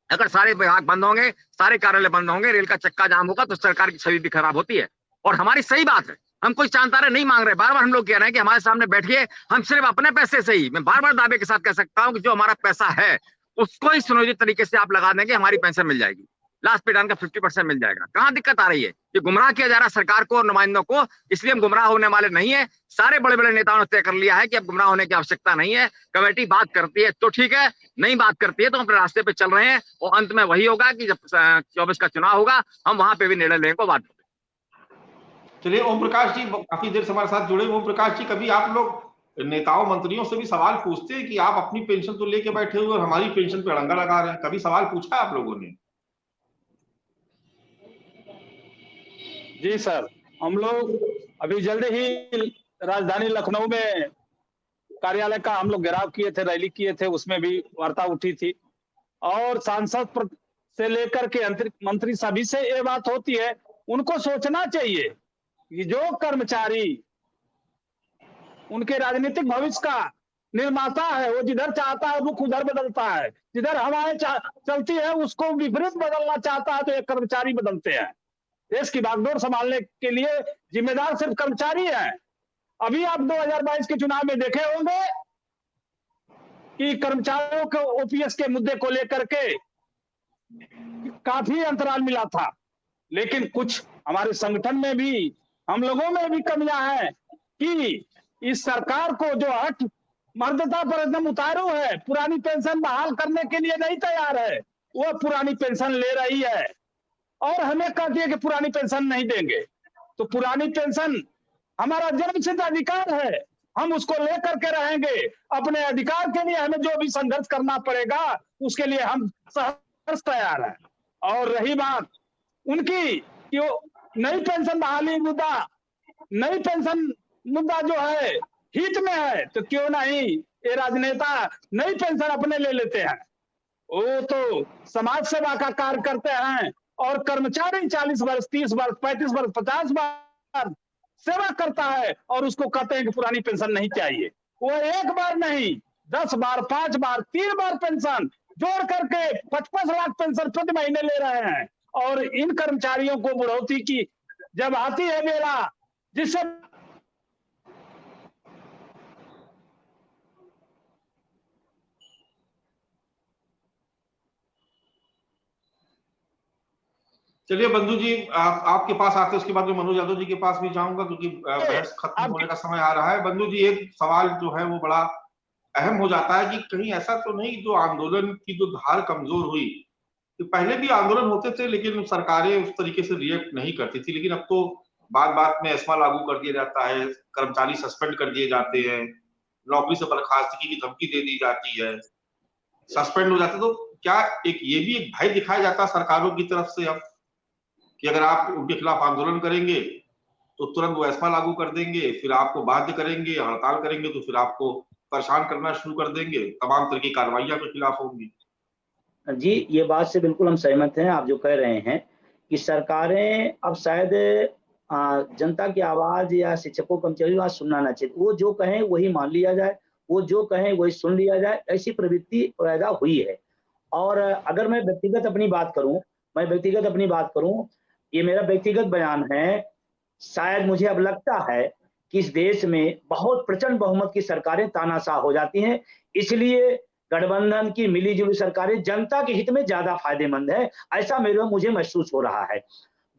अगर सारे विभाग बंद होंगे, सारे कार्यालय बंद होंगे, रेल का चक्का जाम होगा तो सरकार की छवि भी खराब होती है। और हमारी सही बात है, हम कोई चांतारे नहीं मांग रहे, बार बार हम लोग कह रहे हैं कि हमारे सामने बैठिए, हम सिर्फ अपने पैसे से ही, मैं बार बार दावे के साथ कह सकता हूं कि जो हमारा पैसा है उसको ही सुनियोजित तरीके से आप लगा देंगे, हमारी पेंशन मिल जाएगी, लास्ट पेडान का 50% मिल जाएगा। कहां दिक्कत आ रही है? ये गुमराह किया जा रहा है सरकार को और नुमाइंदों को, इसलिए हम गुमराह होने वाले नहीं है। सारे बड़े बड़े नेताओं ने तय कर लिया है कि अब गुमराह होने की आवश्यकता नहीं है। कमेटी बात करती है तो ठीक है, नहीं बात करती है तो हम अपने रास्ते पे चल रहे हैं, और अंत में वही होगा कि जब 24 का चुनाव होगा हम वहां पे भी निर्णय लेने को बात। चलिए, ओम प्रकाश जी काफी देर से हमारे साथ जुड़े। ओम प्रकाश जी, कभी आप लोग नेताओं मंत्रियों से भी सवाल पूछते हैं कि आप अपनी पेंशन तो लेके बैठे हुए और हमारी पेंशन पे अड़ंगा लगा रहे हैं? कभी सवाल पूछा है आप लोगों ने? जी सर, हम लोग अभी जल्द ही राजधानी लखनऊ में कार्यालय का हम लोग घेराव किए थे, रैली किए थे, उसमें भी वार्ता उठी थी, और सांसद से लेकर के मंत्री सभी से ये बात होती है, उनको सोचना चाहिए कि जो कर्मचारी उनके राजनीतिक भविष्य का निर्माता है, वो जिधर चाहता है रुख उधर बदलता है, जिधर हवाएं चलती है उसको विपरीत बदलना चाहता है तो ये कर्मचारी बदलते हैं। देश की बागडोर संभालने के लिए जिम्मेदार सिर्फ कर्मचारी है। अभी आप 2022 के चुनाव में देखे होंगे कि कर्मचारियों को ओपीएस के मुद्दे को लेकर के काफी अंतराल मिला था, लेकिन कुछ हमारे संगठन में भी, हम लोगों में भी कमियां हैं कि इस सरकार को जो हट मर्दता पर एकदम उतारू है, पुरानी पेंशन बहाल करने के लिए नहीं तैयार है, वो पुरानी पेंशन ले रही है और हमें कहती है कि पुरानी पेंशन नहीं देंगे। तो पुरानी पेंशन हमारा जन्मसिद्ध अधिकार है, हम उसको लेकर के रहेंगे। अपने अधिकार के लिए हमें जो भी संघर्ष करना पड़ेगा उसके लिए हम सहर्ष तैयार हैं। और रही बात उनकी कि नई पेंशन बहाली मुद्दा, नई पेंशन मुद्दा जो है हित में है, तो क्यों नहीं ये राजनेता नई पेंशन अपने ले लेते हैं। वो तो समाज सेवा का कार्य करते हैं और कर्मचारी 40 वर्ष, 30 वर्ष, 35 वर्ष, 50 बार सेवा करता है और उसको कहते हैं कि पुरानी पेंशन नहीं चाहिए। वो एक बार नहीं, 10 बार, 5 बार, 3 बार पेंशन जोड़ करके 55 लाख पेंशन प्रति महीने ले रहे हैं। और इन कर्मचारियों को बढ़ोतरी की जब आती है बेला, जिससे चलिए बंधु जी, आपके पास आते उसके बाद मैं मनोज यादव जी के पास भी जाऊंगा, क्योंकि बहस खत्म होने का समय आ रहा है। बंधु जी, एक सवाल जो है वो बड़ा अहम हो जाता है कि कहीं ऐसा तो नहीं जो आंदोलन की जो धार कमजोर हुई, तो पहले भी आंदोलन होते थे लेकिन सरकारें उस तरीके से रिएक्ट नहीं करती थी, लेकिन अब तो बात बात में एस्मा लागू कर दिया जाता है, कर्मचारी सस्पेंड कर दिए जाते हैं, नौकरी से बर्खास्तगी की धमकी दे दी जाती है, सस्पेंड हो जाते। तो क्या ये भी एक भय दिखाया जाता है सरकारों की तरफ से अब कि अगर आप उनके खिलाफ आंदोलन करेंगे तो तुरंत वो एस्मा लागू कर देंगे, फिर आपको बाध्य करेंगे, हड़ताल करेंगे तो फिर आपको परेशान करना शुरू कर देंगे, तमाम तरह की कार्रवाइयां के खिलाफ होंगी। जी, ये बात से बिल्कुल हम सहमत हैं, आप जो कह रहे हैं कि सरकारें अब शायद जनता की आवाज़ या शिक्षकों, कर्मचारियों की आवाज़ सुनना ना चाहिए। वो जो कहें वही मान लिया जाए, वो जो कहें वही सुन लिया जाए, ऐसी प्रवृत्ति पैदा हुई है। और अगर मैं व्यक्तिगत अपनी बात करूँ, ये मेरा व्यक्तिगत बयान है। शायद मुझे अब लगता है कि इस देश में बहुत प्रचंड बहुमत की सरकारें तानाशाह हो जाती हैं, इसलिए गठबंधन की मिली-जुली सरकारें जनता के हित में ज़्यादा फ़ायदेमंद है, ऐसा मुझे महसूस हो रहा है।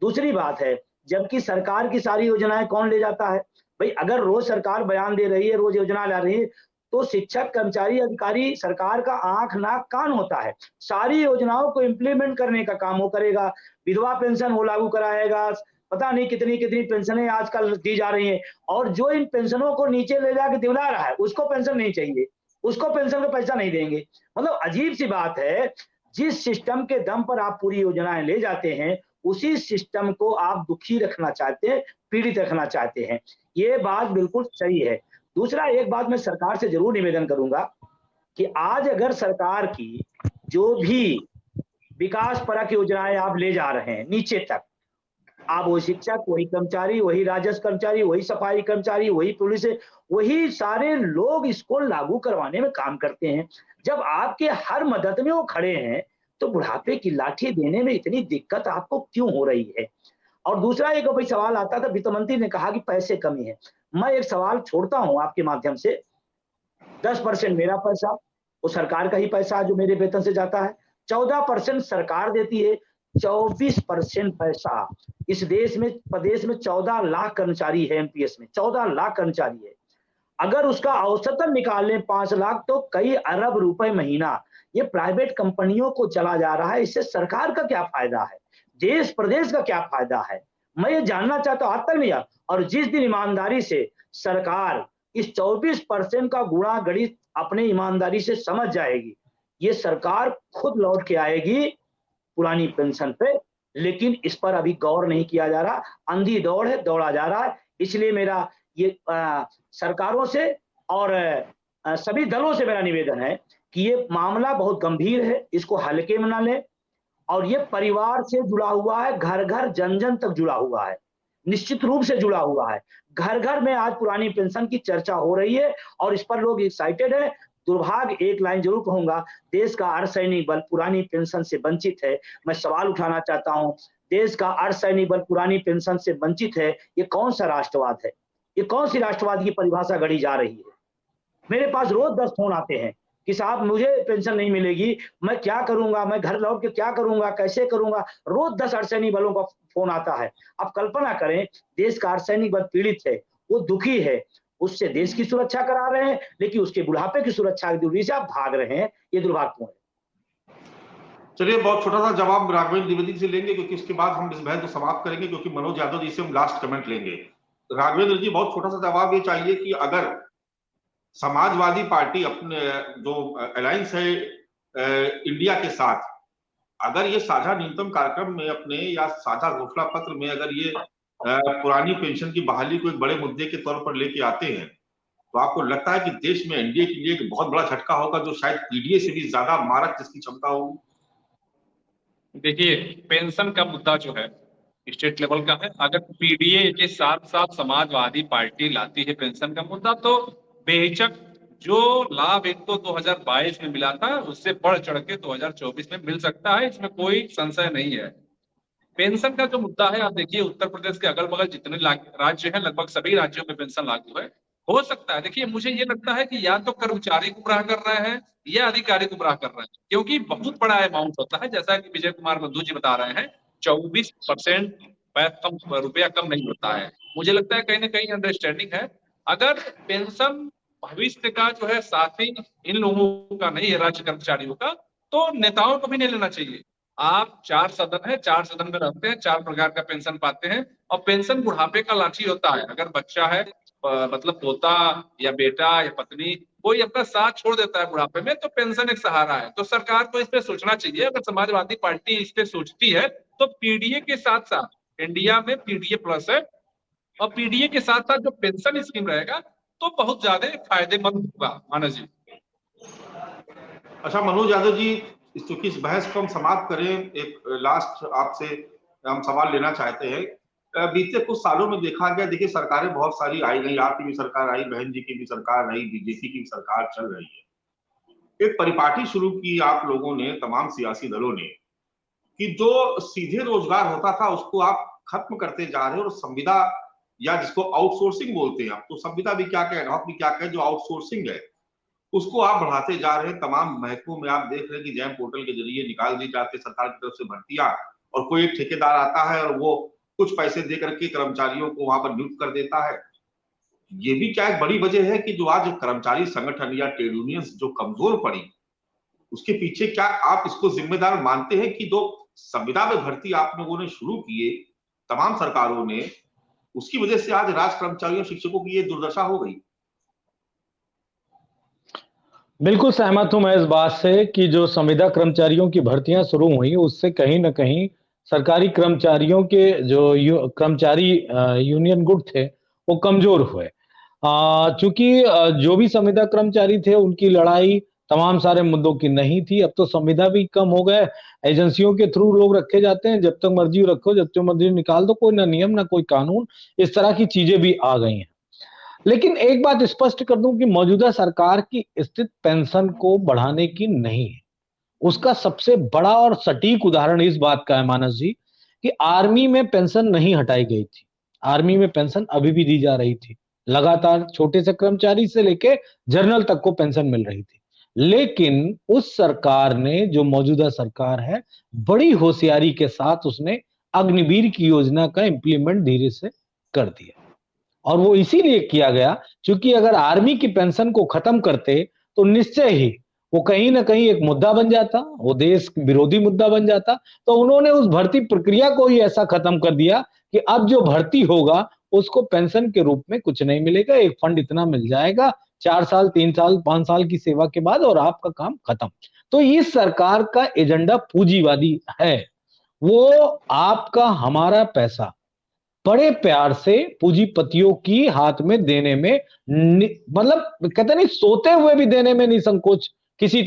दूसरी बात है, जबकि सरकार की सारी योजनाएँ कौन ले जाता है? भई अगर रोज़ सरकार बयान दे रही है, रोज़ योजना ला रही है, तो शिक्षक, कर्मचारी, अधिकारी सरकार का आँख, नाक, कान होता है। सारी योजनाओं को इम्प्लीमेंट करने का काम वो करेगा। विधवा पेंशन वो लागू कराएगा, पता नहीं कितनी-कितनी पेंशनें आजकल दी जा रही हैं, और जो इन पेंशनों को नीचे ले जाके दिला रहा है, उसको पेंशन नहीं चाहिए, उसको पेंशन का पैसा नहीं देंगे। मतलब अजीब-सी बात है, जिस सिस्टम के दम पर आप पूरी योजनाएँ ले जाते हैं, उसी सिस्टम को आप दुखी रखना चाहते हैं, पीड़ित रखना चाहते हैं। ये बात बिल्कुल सही है। दूसरा, एक बात मैं सरकार से ज़रूर निवेदन करूँगा कि आज अगर सरकार की जो भी विकासपरक योजनाएँ आप ले जा रहे हैं नीचे तक, आप वही शिक्षक, वही कर्मचारी, वही राजस्व कर्मचारी, वही सफाई कर्मचारी, वही पुलिस, वही सारे लोग इसको लागू करवाने में काम करते हैं। जब आपके हर मदद में वो खड़े हैं, तो बुढ़ापे की लाठी देने में इतनी दिक्कत आपको क्यों हो रही है? और दूसरा एक भाई सवाल आता था, वित्त मंत्री ने कहा कि पैसे कमी है। मैं एक सवाल छोड़ता हूँ आपके माध्यम से, 10% मेरा पैसा, वो सरकार का ही पैसा जो मेरे वेतन से जाता है, 14% सरकार देती है, 24% पैसा इस देश में, प्रदेश में 14 लाख कर्मचारी है एमपीएस में, 14 लाख कर्मचारी है। अगर उसका औसतन निकालें 5 लाख, तो कई अरब रुपए महीना ये प्राइवेट कंपनियों को चला जा रहा है। इससे सरकार का क्या फायदा है? देश प्रदेश का क्या फायदा है? मैं ये जानना चाहता हूँ, आज तक नहीं आया। और जिस दिन ईमानदारी से सरकार इस 24% का गुणा गणित अपने ईमानदारी से समझ जाएगी, ये सरकार खुद लौट के आएगी पुरानी पेंशन पे, लेकिन इस पर अभी गौर नहीं किया जा रहा। अंधी दौड़ है, दौड़ा जा रहा है। इसलिए मेरा ये सरकारों से और सभी दलों से मेरा निवेदन है कि ये मामला बहुत गंभीर है, इसको हल्के में ना लें, और ये परिवार से जुड़ा हुआ है, घर-घर, जन-जन तक जुड़ा हुआ है, निश्चित रूप से जुड़ा हुआ है। घर-घर में आज पुरानी पेंशन की चर्चा हो रही है और इस पर लोग एक्साइटेड हैं। दुर्भाग्य, एक लाइन जरूर कहूंगा, देश का अर्धसैनिक बल पुरानी पेंशन से वंचित है। मैं सवाल उठाना चाहता हूं, देश का अर्धसैनिक बल पुरानी पेंशन से वंचित है, ये कौन सा राष्ट्रवाद है? ये कौन सी राष्ट्रवाद की परिभाषा गढ़ी जा रही है? मेरे पास रोज 10 फोन आते हैं कि साहब मुझे पेंशन नहीं मिलेगी, मैं क्या करूंगा, मैं घर लौट के क्या करूंगा, कैसे करूंगा? रोज 10 अर्धसैनिक बलों का फोन आता है। आप कल्पना करें, देश का अर्धसैनिक बल पीड़ित है, वो दुखी है, उससे देश की सुरक्षा करा रहे हैं, लेकिन उसके बुढ़ापे की सुरक्षा की दूरी से आप भाग रहे हैं, ये दुर्भाग्यपूर्ण है। चलिए, बहुत छोटा सा जवाब राघवेंद्र द्विवेदी से लेंगे, क्योंकि इसके बाद हम इस बहस को समाप्त करेंगे, क्योंकि मनोज यादव जी से हम लास्ट कमेंट लेंगे। राघवेंद्र जी, बहुत छोटा सा जवाब ये चाहिए कि अगर समाजवादी पार्टी अपने जो अलायंस है इंडिया के साथ, अगर ये साझा न्यूनतम कार्यक्रम में अपने या साझा घोषणा पत्र में अगर ये पुरानी पेंशन की बहाली को एक बड़े मुद्दे के तौर पर लेके आते हैं, तो आपको लगता है कि देश में एनडीए के लिए एक बहुत बड़ा झटका होगा, जो शायद पीडीए से भी ज्यादा मारक जिसकी क्षमता होगी? देखिए, पेंशन का मुद्दा जो है स्टेट लेवल का है। अगर पीडीए के साथ साथ समाजवादी पार्टी लाती है पेंशन का मुद्दा, तो बेहिचक जो लाभ इनको 2022 में मिला था, उससे बढ़ चढ़ के 2024 में मिल सकता है, इसमें कोई संशय नहीं है। पेंशन का जो मुद्दा है, आप देखिए उत्तर प्रदेश के अगल बगल जितने राज्य हैं, लगभग सभी राज्यों में पेंशन लागू है। हो सकता है, देखिए मुझे ये लगता है कि या तो कर्मचारी गुमराह कर रहे हैं या अधिकारी गुमराह कर रहे हैं, क्योंकि बहुत बड़ा अमाउंट होता है। जैसा कि विजय कुमार बंधु जी बता रहे हैं, 24% कम रुपया कम नहीं होता है। मुझे लगता है कहीं ना कहीं अंडरस्टैंडिंग है। अगर पेंशन भविष्य का जो है साथी इन लोगों का नहीं है, राज्य कर्मचारियों का, तो नेताओं को भी नहीं लेना चाहिए। आप 4 सदन है, 4 सदन में रहते हैं, 4 प्रकार का पेंशन पाते हैं, और पेंशन बुढ़ापे का लाठी होता है। अगर बच्चा है, मतलब पोता या बेटा या पत्नी, कोई अपना साथ छोड़ देता है बुढ़ापे में, तो पेंशन एक सहारा है। तो सरकार को इस पे सोचना चाहिए। अगर समाजवादी पार्टी इस पे सोचती है, तो पीडीए के साथ साथ इंडिया में पीडीए प्लस है, और पीडीए के साथ साथ जो पेंशन स्कीम रहेगा तो बहुत ज्यादा फायदेमंद होगा। मानस जी। अच्छा मनोज यादव जी, चूंकि इस बहस को हम समाप्त करें, एक लास्ट आपसे हम सवाल लेना चाहते हैं। बीते कुछ सालों में देखा गया, देखिए सरकारें बहुत सारी आई गई, आपकी भी सरकार आई, बहन जी की भी सरकार आई, बीजेपी की भी सरकार चल रही है। एक परिपाटी शुरू की आप लोगों ने, तमाम सियासी दलों ने, कि जो सीधे रोजगार होता था उसको आप खत्म करते जा रहे हो और संविदा, या जिसको आउटसोर्सिंग बोलते हैं, आप तो संविदा भी क्या कहें, एडहॉक भी क्या कहें, जो आउटसोर्सिंग है उसको आप बढ़ाते जा रहे हैं। तमाम महकमों में आप देख रहे हैं कि जैम पोर्टल के जरिए निकाल दी जाती है सरकार की तरफ से भर्तियां, और कोई एक ठेकेदार आता है और वो कुछ पैसे दे करके कर्मचारियों को वहां पर नियुक्त कर देता है। ये भी क्या एक बड़ी वजह है कि जो आज कर्मचारी संगठन या ट्रेड यूनियंस जो कमजोर पड़ी, उसके पीछे क्या आप इसको जिम्मेदार मानते हैं कि जो संविदा में भर्ती आप लोगों ने शुरू किए तमाम सरकारों ने, उसकी वजह से आज राज कर्मचारियों शिक्षकों की ये दुर्दशा हो गई? बिल्कुल सहमत हूं मैं इस बात से कि जो संविदा कर्मचारियों की भर्तियां शुरू हुई उससे कहीं ना कहीं सरकारी कर्मचारियों के जो कर्मचारी यूनियन गुट थे वो कमजोर हुए। चूंकि जो भी संविदा कर्मचारी थे उनकी लड़ाई तमाम सारे मुद्दों की नहीं थी। अब तो संविदा भी कम हो गए, एजेंसियों के थ्रू लोग रखे जाते हैं, जब तक मर्जी रखो जब तक मर्जी निकाल दो, कोई ना नियम ना कोई कानून, इस तरह की चीजें भी आ गई हैं। लेकिन एक बात स्पष्ट कर दूं कि मौजूदा सरकार की स्थिति पेंशन को बढ़ाने की नहीं है। उसका सबसे बड़ा और सटीक उदाहरण इस बात का है मानस जी कि आर्मी में पेंशन नहीं हटाई गई थी। आर्मी में पेंशन अभी भी दी जा रही थी, लगातार छोटे से कर्मचारी से लेके जनरल तक को पेंशन मिल रही थी। लेकिन उस सरकार ने, जो मौजूदा सरकार है, बड़ी होशियारी के साथ उसने अग्निवीर की योजना का इंप्लीमेंट धीरे से कर दिया। और वो इसीलिए किया गया क्योंकि अगर आर्मी की पेंशन को खत्म करते तो निश्चय ही वो कहीं ना कहीं एक मुद्दा बन जाता, वो देश विरोधी मुद्दा बन जाता। तो उन्होंने उस भर्ती प्रक्रिया को ही ऐसा खत्म कर दिया कि अब जो भर्ती होगा उसको पेंशन के रूप में कुछ नहीं मिलेगा, एक फंड इतना मिल जाएगा 4 साल 3 साल 5 साल की सेवा के बाद और आपका काम खत्म। तो इस सरकार का एजेंडा पूंजीवादी है। वो आपका हमारा पैसा बड़े प्यार से पूंजीपतियों की हाथ में देने में मतलब कहते नहीं, सोते हुए भी देने में नहीं संकोच, किसी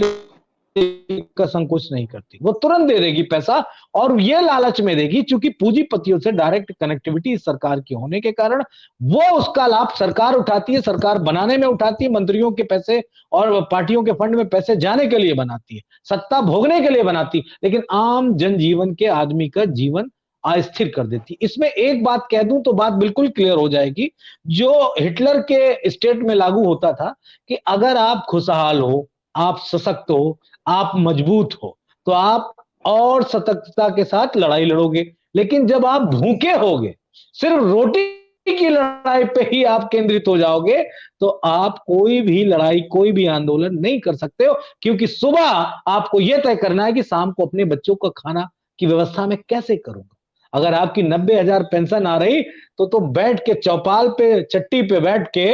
का संकोच नहीं करती। वो तुरंत दे देगी पैसा और ये लालच में देगी क्योंकि पूंजीपतियों से डायरेक्ट कनेक्टिविटी इस सरकार की होने के कारण वो उसका लाभ सरकार उठाती है, सरकार बनाने में उठाती है, मंत्रियों के पैसे और पार्टियों के फंड में पैसे जाने के लिए बनाती है, सत्ता भोगने के लिए बनाती है, लेकिन आम जनजीवन के आदमी का जीवन अस्थिर कर देती। इसमें एक बात कह दूं तो बात बिल्कुल क्लियर हो जाएगी। जो हिटलर के स्टेट में लागू होता था कि अगर आप खुशहाल हो, आप सशक्त हो, आप मजबूत हो, तो आप और सतर्कता के साथ लड़ाई लड़ोगे। लेकिन जब आप भूखे होगे, सिर्फ रोटी की लड़ाई पे ही आप केंद्रित हो जाओगे, तो आप कोई भी लड़ाई, कोई भी आंदोलन नहीं कर सकते हो, क्योंकि सुबह आपको यह तय करना है कि शाम को अपने बच्चों का खाना की व्यवस्था में कैसे करूंगा। अगर आपकी 90,000 पेंशन आ रही तो बैठ के चौपाल पे, चट्टी पे बैठ के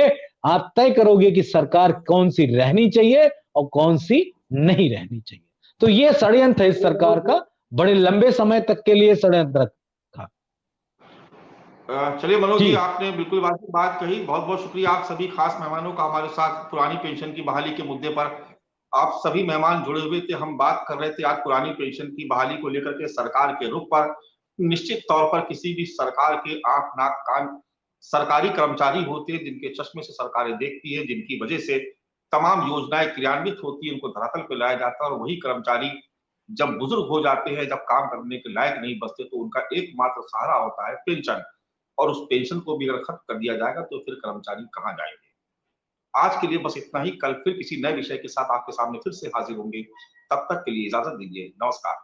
आप तय करोगे कि सरकार कौन सी रहनी चाहिए और कौन सी नहीं रहनी चाहिए। तो ये षड्यंत्र है इस सरकार का, बड़े लंबे समय तक के लिए षड्यंत्र था। चलिए मनोज जी, आपने बिल्कुल वाजिब बात कही। बहुत बहुत शुक्रिया आप सभी खास मेहमानों का हमारे साथ पुरानी पेंशन की बहाली के मुद्दे पर। आप सभी मेहमान जुड़े हुए थे, हम बात कर रहे थे आज पुरानी पेंशन की बहाली को लेकर के सरकार के रुख पर। निश्चित तौर पर किसी भी सरकार के आंख नाक कान सरकारी कर्मचारी होते हैं, जिनके चश्मे से सरकारें देखती है, जिनकी वजह से तमाम योजनाएं क्रियान्वित होती है, उनको धरातल पर लाया जाता है। और वही कर्मचारी जब बुजुर्ग हो जाते हैं, जब काम करने के लायक नहीं बचते, तो उनका एकमात्र सहारा होता है पेंशन। और उस पेंशन को भी अगर खत्म कर दिया जाएगा तो फिर कर्मचारी कहां जाएंगे। आज के लिए बस इतना ही। कल फिर किसी नए विषय के साथ आपके सामने फिर से हाजिर होंगे। तब तक के लिए इजाजत दीजिए। नमस्कार।